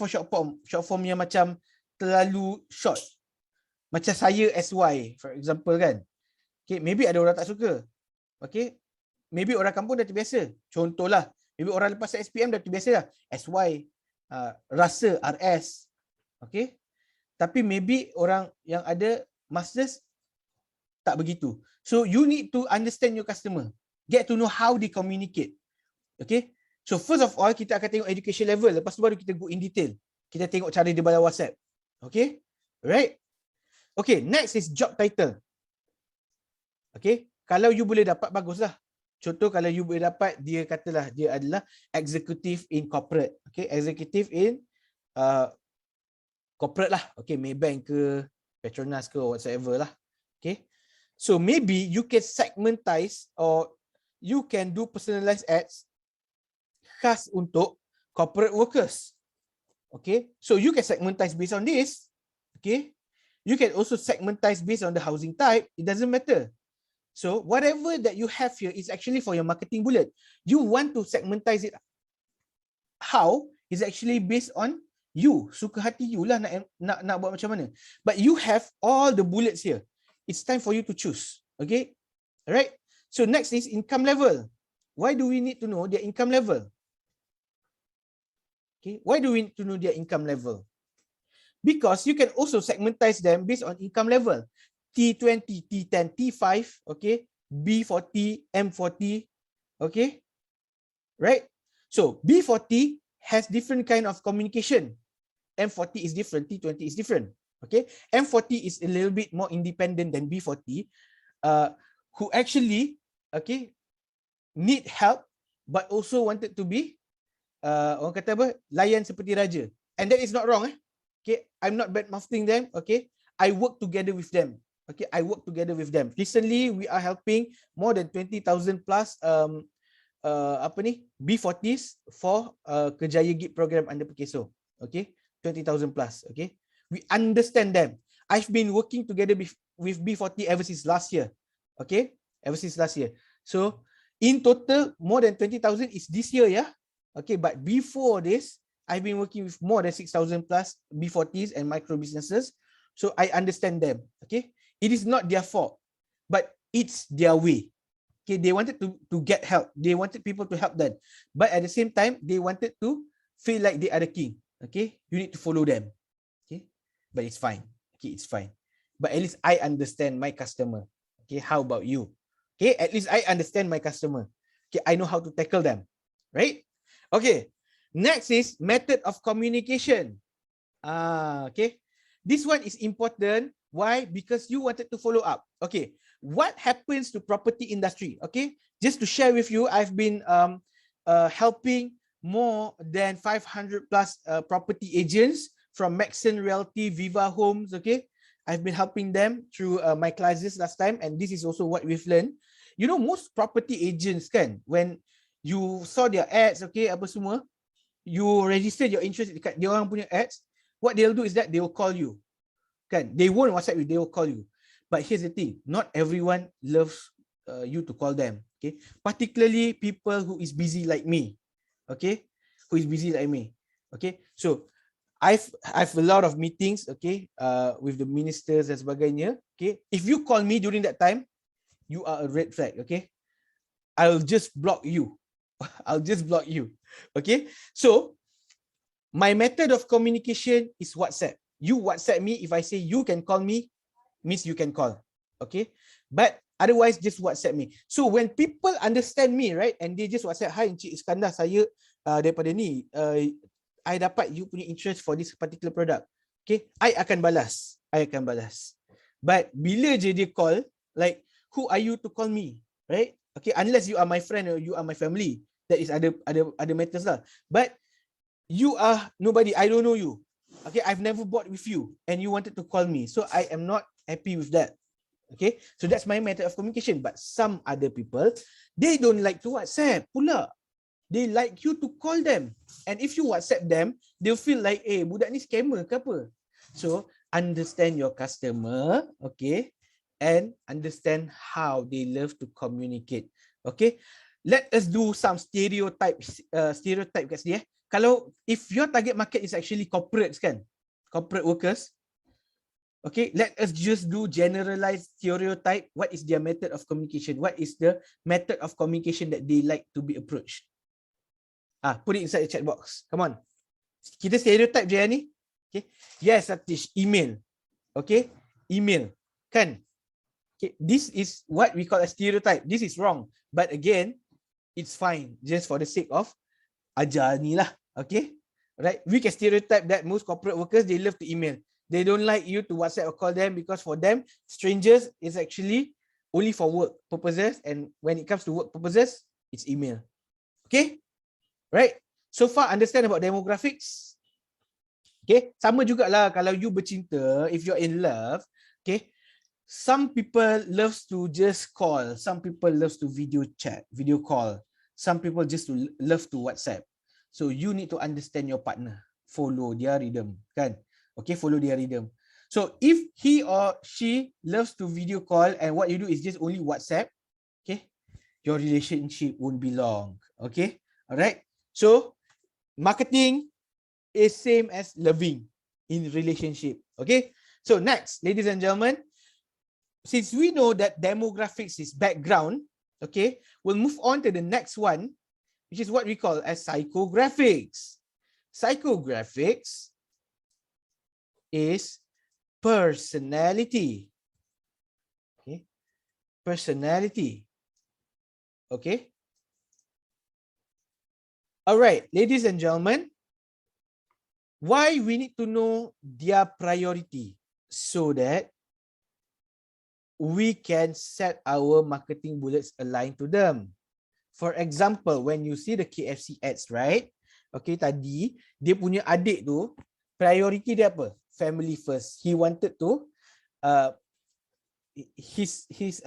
S2: form yang macam terlalu short. Macam saya SY for example kan. Okay, maybe ada orang tak suka. Okay, maybe orang kampung dah terbiasa. Contohlah, maybe orang lepas SPM dah terbiasa lah. SY, rasa RS. Okay, tapi maybe orang yang ada masters tak begitu. So you need to understand your customer. Get to know how they communicate. Okay. So first of all, kita akan tengok education level. Lepas tu baru kita go in detail. Kita tengok cara dia balas WhatsApp. Okay. Right. Okay. Next is job title. Okay. Kalau you boleh dapat, baguslah. Contoh kalau you boleh dapat, dia katalah dia adalah executive in corporate. Okay. Executive in corporate lah. Okay. Maybank ke, Petronas ke, whatsoever lah. Okay. So maybe you can segmentize or you can do personalized ads khas untuk corporate workers. Okay. So you can segmentize based on this. Okay. You can also segmentize based on the housing type. It doesn't matter. So whatever that you have here is actually for your marketing bullet. You want to segmentize it. How is actually based on you. Suka hati you lah nak buat macam mana. But you have all the bullets here. It's time for you to choose. Okay. Alright. So next is income level. Why do we need to know their income level? Okay. Why do we need to know their income level? Because you can also segmentize them based on income level. T20, T10, T5, okay. B40, M40, okay. Right. So B40 has different kind of communication. M40 is different, T20 is different. Okay, M40 is a little bit more independent than B40, who actually, okay, need help, but also wanted to be, orang kata apa, layan seperti raja. And that is not wrong. Okay, I'm not bad-mouthing them. Okay, I work together with them. Okay, I work together with them. Recently, we are helping more than 20,000 plus B40s for Kerjaya Gig program under Pekeso. Okay, 20,000 plus. Okay. We understand them. I've been working together with B40 ever since last year. Okay, ever since last year. So in total, more than 20,000 is this year, yeah. Okay, but before this, I've been working with more than 6,000 plus B40s and micro businesses. So I understand them. Okay, it is not their fault, but it's their way. Okay, they wanted to get help. They wanted people to help them, but at the same time, they wanted to feel like they are the king. Okay, you need to follow them. But it's fine. Okay, it's fine. But at least I understand my customer. Okay, how about you? Okay, at least I understand my customer. Okay, I know how to tackle them. Right? Okay, next is method of communication. Okay. This one is important. Why? Because you wanted to follow up. Okay. What happens to property industry? Okay. Just to share with you, I've been helping more than 500 plus property agents from Maxon Realty, Viva Homes. Okay. I've been helping them through my classes last time, and this is also what we've learned. You know, most property agents kan, when you saw their ads, okay, apa semua, you registered your interest dekat dia orang punya ads, what they'll do is that they will call you. Kan? They won't WhatsApp you, they will call you. But here's the thing, not everyone loves you to call them. Okay, particularly people who is busy like me. Okay, who is busy like me. Okay, so I've a lot of meetings, okay, with the ministers dan sebagainya. Okay, if you call me during that time, you are a red flag. Okay, I'll just block you. I'll just block you. Okay, so my method of communication is WhatsApp. You WhatsApp me. If I say you can call me, means you can call. Okay, but otherwise just WhatsApp me. So when people understand me, right, and they just WhatsApp, hi Encik Iskandar, saya daripada ni, I dapat you punya interest for this particular product. Okay, I akan balas. But bila je dia call, like, who are you to call me, right? Okay, unless you are my friend or you are my family, that is other matters lah. But you are nobody, I don't know you. Okay, I've never bought with you and you wanted to call me. So I am not happy with that. Okay, so that's my method of communication. But some other people, they don't like to WhatsApp pula. They like you to call them. And if you WhatsApp them, they'll feel like, eh, budak ni scammer ke apa? So understand your customer, okay, and understand how they love to communicate. Okay, let us do some stereotype kat sini. Kalau if your target market is actually corporates kan, corporate workers, okay, let us just do generalized stereotype. What is their method of communication? What is the method of communication that they like to be approached? Put it inside the chat box. Come on. Kita stereotype je ni. Okay. Yes, Satish, email. Okay, email. Kan? Okay, this is what we call a stereotype. This is wrong. But again, it's fine. Just for the sake of ajar ni lah. Okay. Right? We can stereotype that most corporate workers, they love to email. They don't like you to WhatsApp or call them because for them, strangers is actually only for work purposes. And when it comes to work purposes, it's email. Okay. Right? So far, understand about demographics? Okay. Sama jugalah kalau you bercinta, if you're in love, okay. Some people loves to just call. Some people loves to video chat, video call. Some people just love to WhatsApp. So you need to understand your partner. Follow their rhythm. Kan? Okay, follow their rhythm. So if he or she loves to video call and what you do is just only WhatsApp, okay, your relationship won't be long. Okay, all right. So marketing is same as loving in relationship. Okay. So next, ladies and gentlemen, since we know that demographics is background, okay, we'll move on to the next one, which is what we call as psychographics. Psychographics is personality. Okay, personality. Okay. All right, ladies and gentlemen, why we need to know their priority so that we can set our marketing bullets aligned to them. For example, when you see the Kfc ads, right? Okay, tadi dia punya adik tu, priority dia apa? Family first. He wanted to, his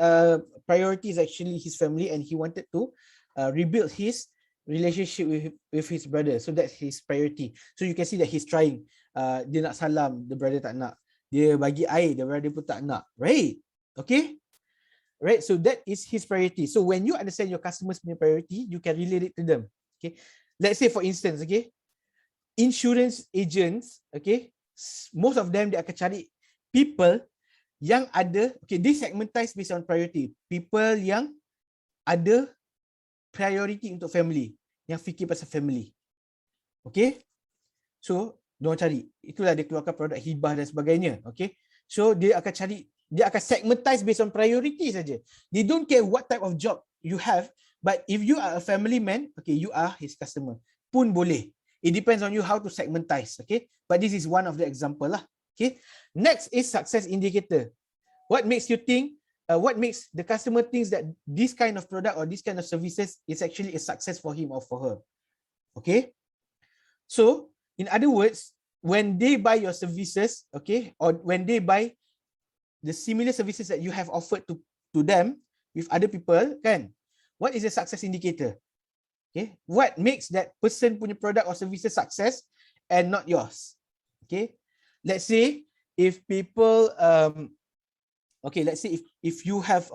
S2: priority is actually his family, and he wanted to rebuild his relationship with his brother. So that's his priority. So you can see that he's trying. Dia nak salam, the brother tak nak. Dia bagi air, the brother pun tak nak. Right? Okay? Right? So that is his priority. So when you understand your customer's priority, you can relate it to them. Okay? Let's say for instance, okay, insurance agents, okay, most of them, dia akan cari people yang ada, okay, they segmentize based on priority. People yang ada priority untuk family, yang fikir pasal family. Okay? So, diorang cari. Itulah dia keluarkan produk hibah dan sebagainya. Okay? So, dia akan cari, dia akan segmentize based on priority saja. They don't care what type of job you have, but if you are a family man, okay, you are his customer. Pun boleh. It depends on you how to segmentize. Okay, but this is one of the example lah. Okay, next is success indicator. What makes you think? What makes the customer thinks that this kind of product or this kind of services is actually a success for him or for her? Okay, so in other words, when they buy your services, okay, or when they buy the similar services that you have offered to them with other people, kan? What is a success indicator? Okay, what makes that person punya product or services success and not yours? Okay, let's say if people okay, let's say if you have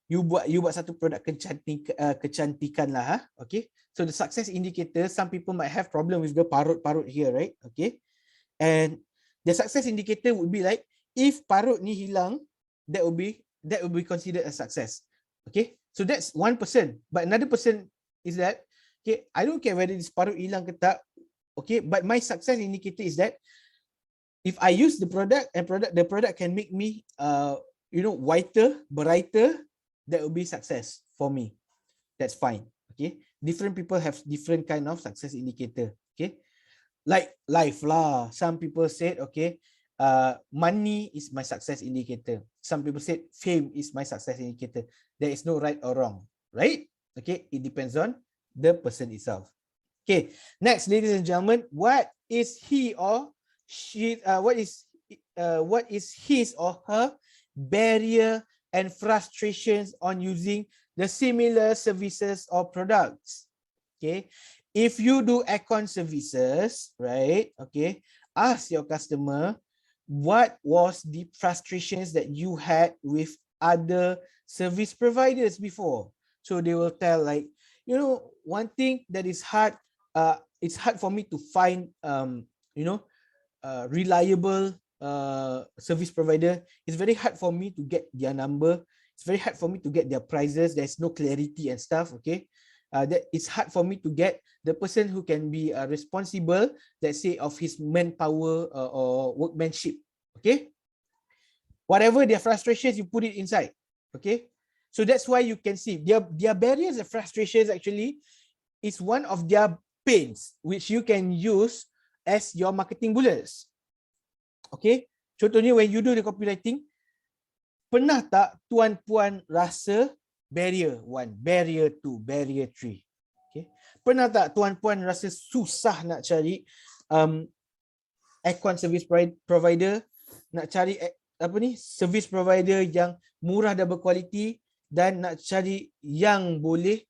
S2: you buat satu produk kecantikan lah, okay. So the success indicator, some people might have problem with the parut here, right? Okay, and the success indicator would be like, if parut ni hilang, that will be considered a success. Okay, so that's one person. But another person is that, okay, I don't care whether this parut hilang ke tak, okay, but my success indicator is that if I use the product and the product can make me whiter, brighter, that will be success for me. That's fine. Okay, different people have different kind of success indicator. Okay, like life lah. Some people said, okay, money is my success indicator. Some people said fame is my success indicator. There is no right or wrong, right? Okay, it depends on the person itself. Okay, next, ladies and gentlemen, what is he or she? What is his or her barrier and frustrations on using the similar services or products? Okay, if you do aircon services, right? Okay, ask your customer what was the frustrations that you had with other service providers before. So they will tell, like, one thing that is hard, it's hard for me to find reliable service provider. It's very hard for me to get their number. It's very hard for me to get their prices. There's no clarity and stuff. Okay, that it's hard for me to get the person who can be responsible, let's say, of his manpower or workmanship. Okay, whatever their frustrations, you put it inside. Okay, so that's why you can see their barriers and frustrations actually is one of their pains, which you can use as your marketing bullets. Okay, contohnya when you do the copywriting, pernah tak tuan-puan rasa barrier 1, barrier 2, barrier 3? Okay, pernah tak tuan-puan rasa susah nak cari aircon service provider, nak cari service provider yang murah dan berkualiti, dan nak cari yang boleh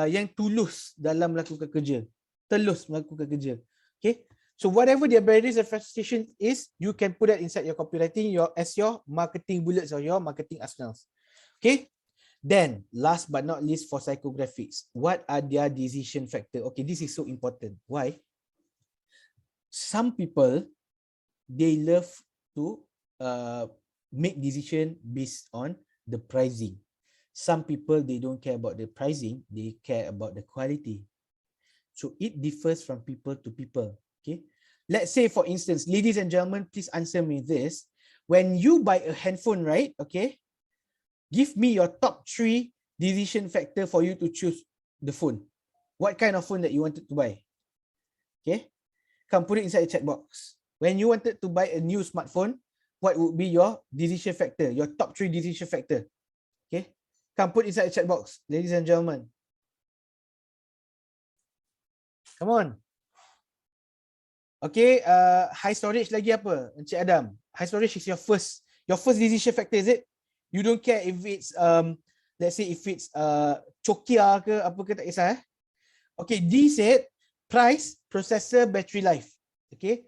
S2: yang tulus dalam melakukan kerja, telus melakukan kerja. Okay, so whatever their barriers and frustrations is, you can put that inside your copywriting, as your marketing bullets or your marketing arsenals. Okay, then last but not least, for psychographics, what are their decision factor? Okay, this is so important. Why? Some people, they love to make decision based on the pricing. Some people, they don't care about the pricing, they care about the quality. So it differs from people to people. Okay, let's say, for instance, ladies and gentlemen, please answer me this. When you buy a handphone, right? Okay, give me your top 3 decision factor for you to choose the phone. What kind of phone that you wanted to buy? Okay, come put it inside the chat box. When you wanted to buy a new smartphone, what would be your decision factor, your top 3 decision factor? Okay, come put inside the chat box, ladies and gentlemen. Come on. Okay, high storage lagi apa, Encik Adam? High storage is your first decision factor, is it? You don't care if it's let's say if it's Chokia ke apa ke, tak kisah. Okay, D said price, processor, battery life. Okay,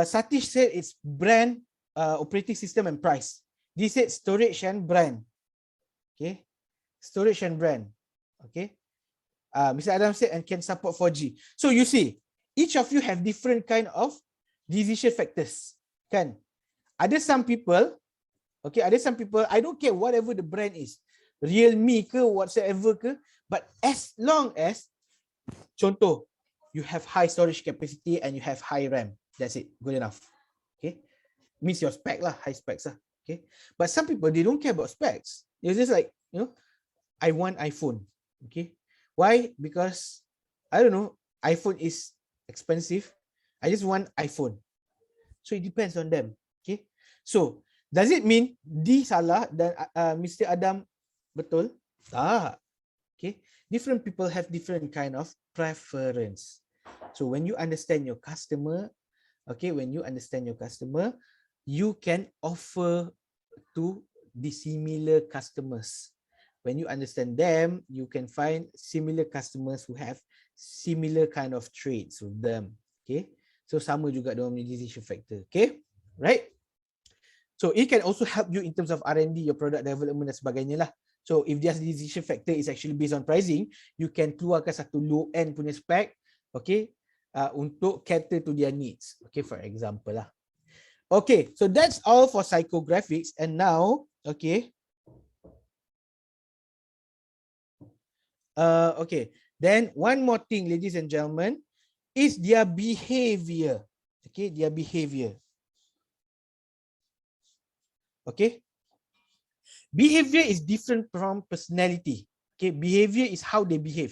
S2: Satish said it's brand, operating system and price. D said storage and brand. Okay, storage and brand. Okay, Mr. Adam said and can support 4G. So you see, each of you have different kind of decision factors, kan? Ada some people, okay, ada some people, I don't care whatever the brand is, Realme ke, whatsoever ke, but as long as, contoh, you have high storage capacity and you have high RAM, that's it, good enough. Okay, means your spec lah, high specs lah. Okay, but some people, they don't care about specs. They're just like, I want iPhone. Okay, why? Because I don't know, iPhone is expensive. I just want iPhone. So it depends on them. Okay. So does it mean D salah dan Mr. Adam betul? Tak. Okay. Different people have different kind of preference. So when you understand your customer, okay, you can offer to the similar customers. When you understand them, you can find similar customers who have similar kind of traits with them. Okay. So sama juga dengan decision factor. Okay. Right. So it can also help you in terms of R&D, your product development dan sebagainya lah. So if their decision factor is actually based on pricing, you can keluarkan satu low end punya spec, okay, untuk cater to their needs. Okay, for example lah. Okay, so that's all for psychographics. And now, okay. Okay, then one more thing, ladies and gentlemen, is their behavior. Okay, their behavior. Okay. Behavior is different from personality. Okay, behavior is how they behave.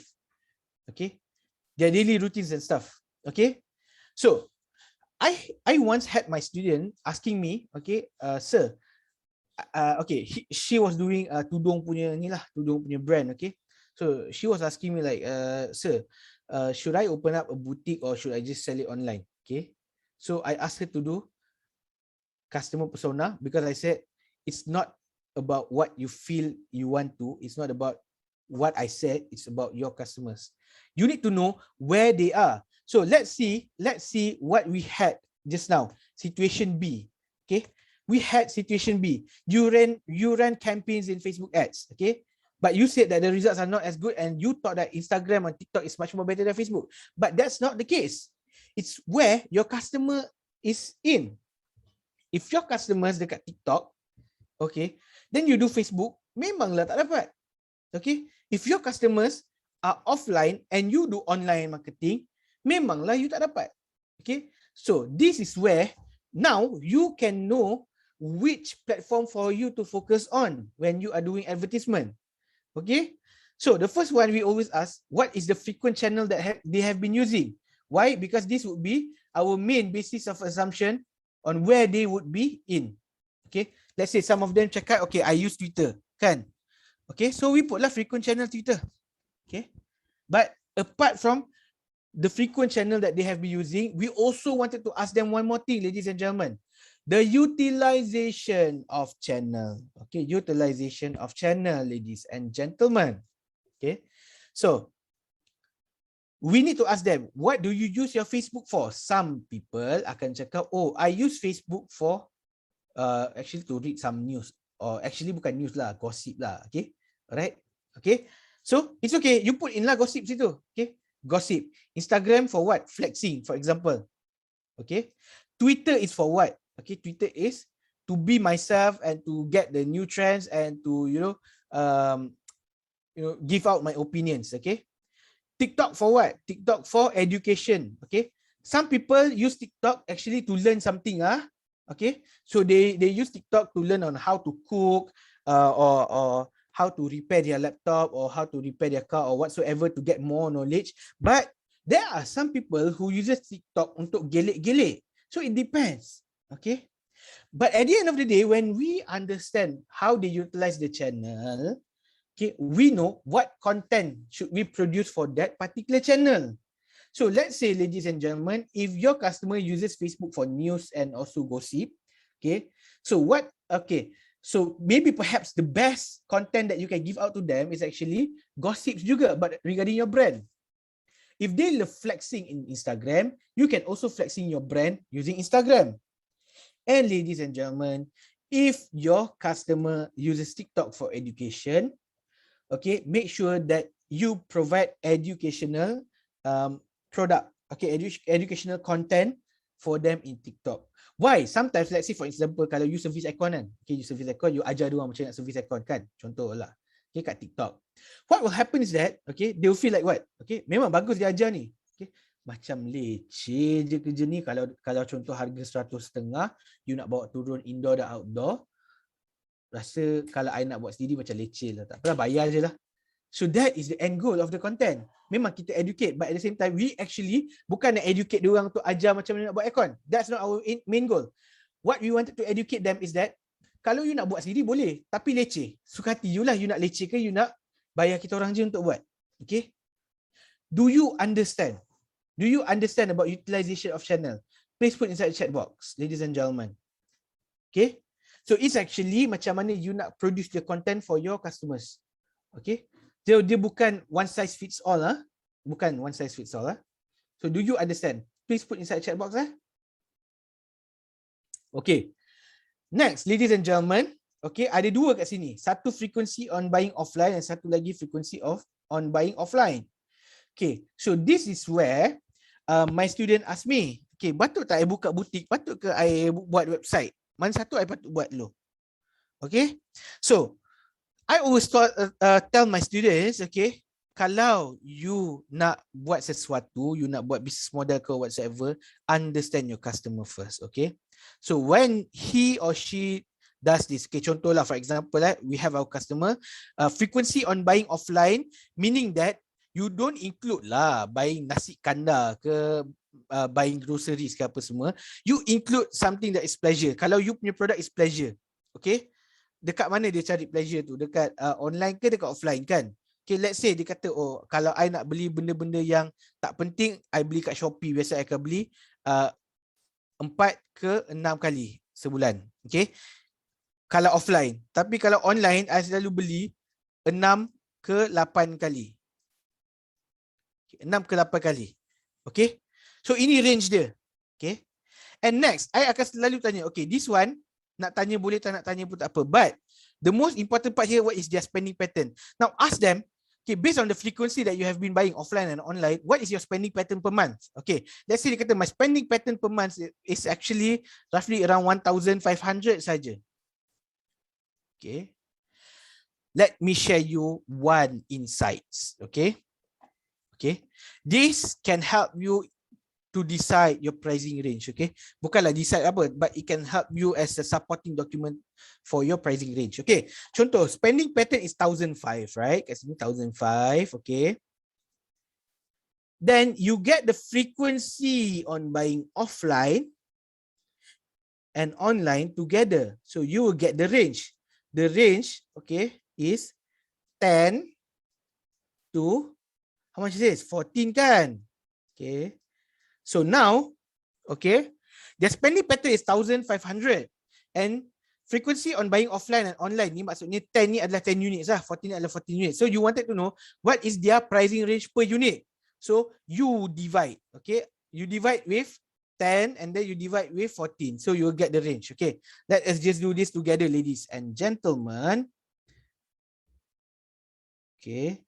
S2: Okay, their daily routines and stuff. Okay, so I once had my student asking me, okay, sir, okay, she was doing tudung punya ni lah, tudung punya brand. Okay, so she was asking me like, sir, should I open up a boutique or should I just sell it online? Okay, so I asked her to do customer persona because I said it's not about what you feel you want to. It's not about what I said. It's about your customers. You need to know where they are. So let's see what we had just now. Situation B. Okay, we had situation B. You ran campaigns in Facebook ads. Okay, but you said that the results are not as good, and you thought that Instagram and TikTok is much more better than Facebook. But that's not the case. It's where your customer is in. If your customers dekat TikTok, okay, then you do Facebook, memanglah tak dapat. Okay, if your customers are offline and you do online marketing, memanglah you tak dapat. Okay, so this is where now you can know which platform for you to focus on when you are doing advertisement. Okay, so the first one we always ask, what is the frequent channel that they have been using? Why? Because this would be our main basis of assumption on where they would be in. Okay, let's say some of them check out, okay, I use Twitter, kan? Okay, so we put lah frequent channel Twitter. Okay, but apart from the frequent channel that they have been using, we also wanted to ask them one more thing, ladies and gentlemen. The utilization of channel. Okay, utilization of channel, ladies and gentlemen. Okay, so we need to ask them, what do you use your Facebook for? Some people akan cakap, oh, I use Facebook for actually to read some news, or actually bukan news lah, gossip lah. Okay, alright. Okay, so it's okay, you put in lah gossip situ. Okay, gossip. Instagram for what? Flexing, for example. Okay, Twitter is for what? Okay, Twitter is to be myself and to get the new trends and to give out my opinions. Okay, TikTok for what? TikTok for education. Okay, some people use TikTok actually to learn something. Okay, so they use TikTok to learn on how to cook, or how to repair their laptop, or how to repair their car, or whatsoever, to get more knowledge. But there are some people who uses TikTok untuk gelek-gelek. So it depends. Okay, but at the end of the day, when we understand how they utilize the channel, okay, we know what content should we produce for that particular channel. So let's say, ladies and gentlemen, if your customer uses Facebook for news and also gossip, okay, so so maybe perhaps the best content that you can give out to them is actually gossips juga, but regarding your brand. If they love flexing in Instagram, you can also flexing your brand using Instagram. And ladies and gentlemen, if your customer uses TikTok for education, okay, make sure that you provide educational product, okay, educational content for them in TikTok. Why? Sometimes, let's say for example, kalau you service aircon kan, okay, you service aircon, you ajar dia orang macam nak service aircon kan, contoh lah, okay, kat TikTok. What will happen is that, okay, they will feel like what? Okay, memang bagus dia ajar ni, okay, macam leceh je kerja ni. Kalau contoh harga 100.5, you nak bawa turun indoor dan outdoor, rasa kalau I nak buat sendiri macam leceh lah, tak apalah, bayar je lah. So that is the end goal of the content. Memang kita educate, but at the same time, we actually bukan nak educate diorang tu ajar macam mana nak buat aircon. That's not our main goal. What we wanted to educate them is that, kalau you nak buat sendiri boleh, tapi leceh. Suka hati you lah, you nak leceh ke, you nak bayar kita orang je untuk buat. Okay? Do you understand? Do you understand about utilization of channel? Please put inside the chat box, ladies and gentlemen. Okay? So it's actually macam mana you nak produce the content for your customers. Okay? So dia bukan one size fits all, bukan one size fits all. So do you understand? Please put inside the chat box. Okay. Next, ladies and gentlemen. Okay, ada dua kat sini. Satu frequency on buying offline dan satu lagi frequency on buying offline. Okay, so this is where my student ask me, okay, patut tak I buka butik? Patut ke I buat website? Mana satu I patut buat dulu? Okay, so I always tell my students, okay, kalau you nak buat sesuatu, you nak buat business model ke whatsoever, understand your customer first, okay? So when he or she does this, okay, contohlah for example, we have our customer, frequency on buying offline, meaning that you don't include lah buying nasi kandar ke, buying groceries ke apa semua. You include something that is pleasure. Kalau you punya product is pleasure, okay? Dekat mana dia cari pleasure tu? Dekat online ke dekat offline kan? Okay, let's say dia kata, oh, kalau I nak beli benda-benda yang tak penting, I beli kat Shopee. Biasa I akan beli 4 ke 6 kali sebulan. Okay. Kalau offline. Tapi kalau online, I selalu beli 6 ke 8 kali. 6 ke 8 kali. Okay. So ini range dia. Okay. And next, I akan selalu tanya, okay, this one, nak tanya boleh, tak nak tanya pun tak apa. But the most important part here, what is their spending pattern? Now ask them, okay, based on the frequency that you have been buying offline and online, what is your spending pattern per month? Okay, let's say dia kata my spending pattern per month is actually roughly around 1,500 saja. Okay, let me share you one insights. Okay, this can help you to decide your pricing range. Okay, bukanlah decide apa, but it can help you as a supporting document for your pricing range. Okay, contoh spending pattern is 1,500, right? Kat sini 1,500. Okay, then you get the frequency on buying offline and online together, so you will get the range. The range, okay, is 10 to how much is this? 14 kan? Okay. So now, okay, their spending pattern is 1,500 and frequency on buying offline and online ni maksudnya 10 ni adalah 10 units lah, 14 ni adalah 14 units. So you wanted to know what is their pricing range per unit. So you divide, okay, you divide with 10 and then you divide with 14. So you will get the range. Okay, let us just do this together, ladies and gentlemen. Okay.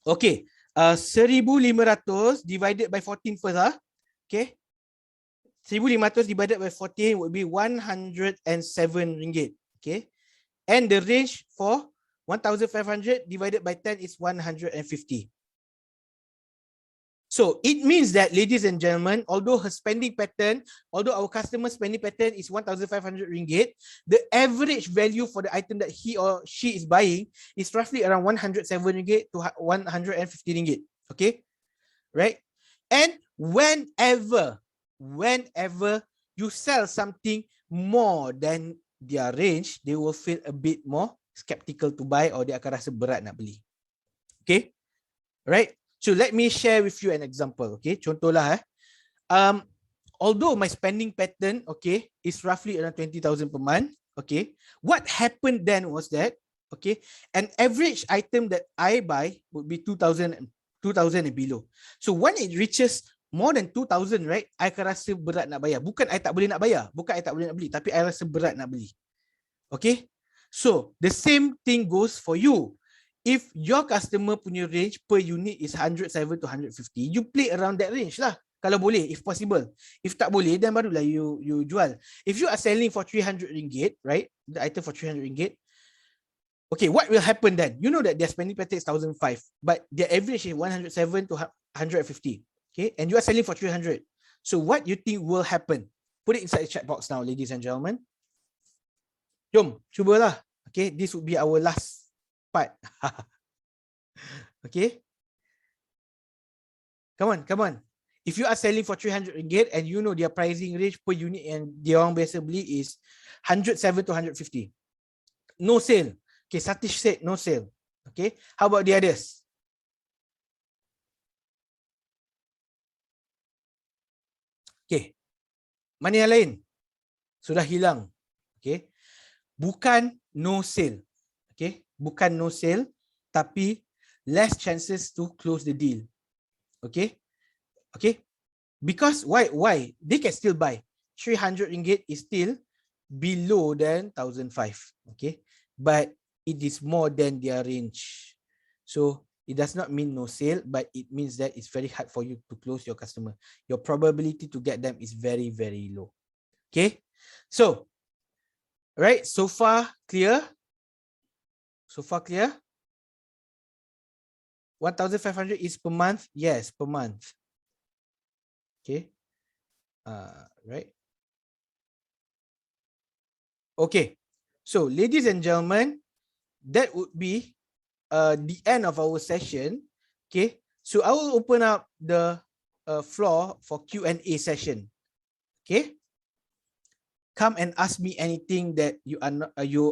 S2: Okay, 1,500 divided by 14 first. Okay, 1,500 divided by 14 would be 107 ringgit. Okay, and the range for 1,500 divided by 10 is 150. So it means that, ladies and gentlemen, although her spending pattern, although our customer spending pattern is 1,500 ringgit, the average value for the item that he or she is buying is roughly around 107 ringgit to 150 ringgit. Okay, right? And whenever you sell something more than their range, they will feel a bit more skeptical to buy, or dia akan rasa berat nak beli. Okay, right? So let me share with you an example. Okay, contohlah although my spending pattern, okay, is roughly around 20,000 per month. Okay, what happened then was that, okay, an average item that I buy would be 2,000 and below. So when it reaches more than 2,000, right, I akan rasa berat nak bayar. Bukan I tak boleh nak bayar, bukan I tak boleh nak beli, tapi I rasa berat nak beli. Okay, so the same thing goes for you. If your customer punya range per unit is 107 to 150, you play around that range lah. Kalau boleh, if possible. If tak boleh, then barulah you jual. If you are selling for 300 ringgit, right, the item for 300 ringgit, okay, what will happen then? You know that their spending pattern is 1,500, but their average is 107 to 150. Okay, and you are selling for 300. So what you think will happen? Put it inside the chat box now, ladies and gentlemen. Jom, cubalah. Okay, this would be our last part. Okay. Come on, come on. If you are selling for 300 ringgit and you know their pricing range per unit and dia orang biasa beli is 107 to 150. No sale. Okay, Satish said no sale. Okay, how about the others? Okay, mana yang lain? Sudah hilang. Okay, bukan no sale. Okay, bukan no sale, tapi less chances to close the deal. Okay, okay. Because why? They can still buy. 300 ringgit is still below than 1,005. Okay, but it is more than their range. So it does not mean no sale, but it means that it's very hard for you to close your customer. Your probability to get them is very, very low. Okay, so right, so far clear. So far clear. 1,500 is per month. Yes, per month. Okay. Right. Okay. So, ladies and gentlemen, that would be the end of our session. Okay. So, I will open up the floor for Q&A session. Okay. Come and ask me anything that you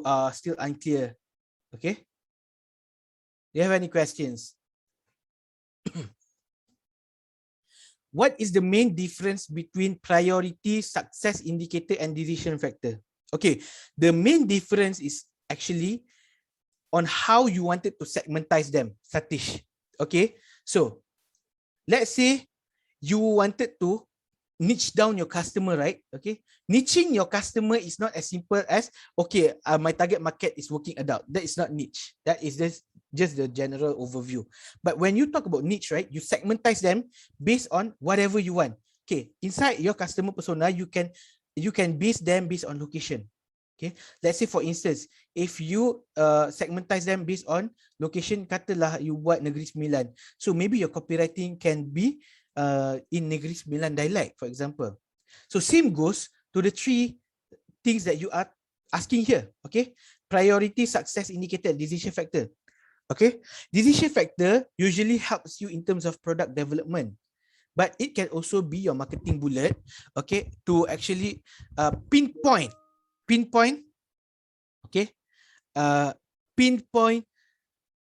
S2: are still unclear. Okay. Do you have any questions? What is the main difference between priority, success indicator, and decision factor? Okay, the main difference is actually on how you wanted to segmentize them, Satish. Okay, so let's say you wanted to niche down your customer, right? Okay, niching your customer is not as simple as, okay, my target market is working adult. That is not niche. That is just the general overview. But when you talk about niche, right, you segmentize them based on whatever you want. Okay, inside your customer persona, you can base them based on location. Okay, let's say for instance, if you segmentize them based on location, katalah you buat Negeri Sembilan, so maybe your copywriting can be in Negeri Sembilan dialect, for example. So same goes to the three things that you are asking here. Okay, priority, success indicator, decision factor. Okay, decision factor usually helps you in terms of product development, but it can also be your marketing bullet. Okay, to actually pinpoint. Okay, pinpoint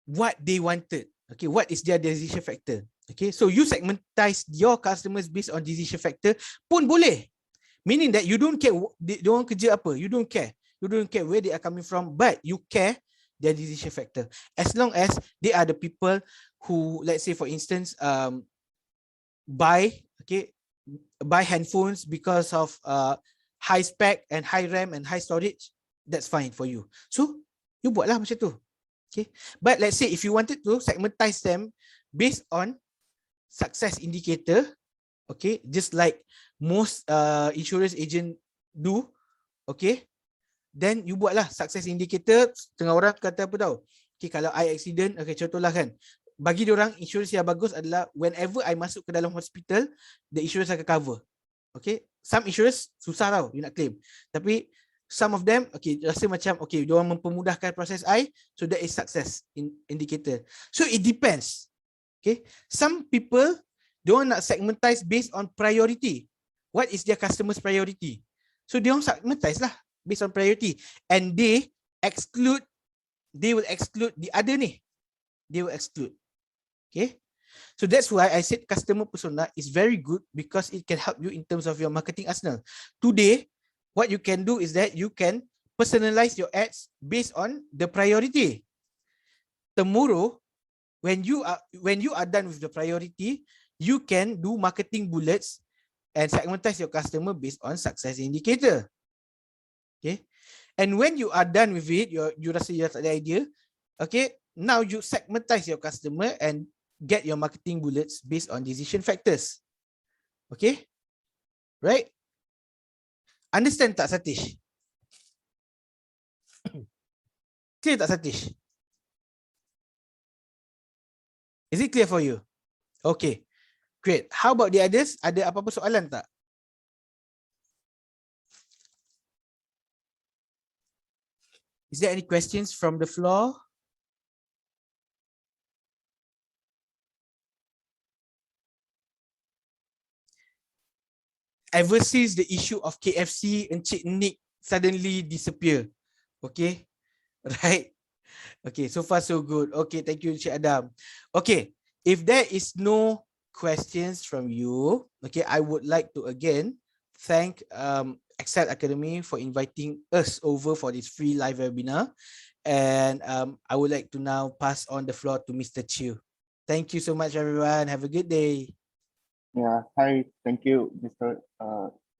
S2: what they wanted. Okay, what is their decision factor? Okay, so you segmentize your customers based on decision factor pun boleh. Meaning that you don't care dia orang kerja apa, you don't care where they are coming from, but you care their decision factor. As long as they are the people who, let's say for instance, buy handphones because of high spec and high RAM and high storage, that's fine for you. So you buatlah macam tu. Okay, but let's say if you wanted to segmentize them based on success indicator, okay, just like most insurance agent do, okay, then you buatlah success indicator. Setengah orang kata apa tau, okay, kalau I accident, okay, contohlah kan, bagi diorang insurance yang bagus adalah whenever I masuk ke dalam hospital, the insurance akan cover. Okay, some insurance susah tau you nak claim, tapi some of them, okay, rasa macam, okay, diorang mempermudahkan proses I, so that is success indicator. So it depends. Okay, some people don't nak segmentize based on priority. What is their customer's priority? So they don't segmentize lah based on priority, and they will exclude the other ni. They will exclude. Okay, so that's why I said customer persona is very good because it can help you in terms of your marketing arsenal. Today, what you can do is that you can personalize your ads based on the priority. Tomorrow, when you are done with the priority, you can do marketing bullets and segmentize your customer based on success indicator. Okay, and when you are done with it, you rasa you have the idea. Okay, now you segmentize your customer and get your marketing bullets based on decision factors. Okay, right? Understand tak, Satish? Clear tak, Satish? Is it clear for you? Okay. Great. How about the others? Ada apa-apa soalan tak? Is there any questions from the floor? Ever since the issue of KFC, Encik Nick suddenly disappear. Okay, right? Okay, so far so good. Okay, thank you, Encik Adam. Okay, if there is no questions from you, okay, I would like to again thank Excel Academy for inviting us over for this free live webinar. And I would like to now pass on the floor to Mr. Chiu. Thank you so much, everyone. Have a good day.
S1: Yeah, hi, thank you, Mr.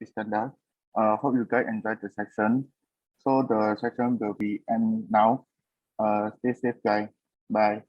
S1: Iskandar. Hope you guys enjoyed the session. So the session will be end now. Stay safe, guys. Bye.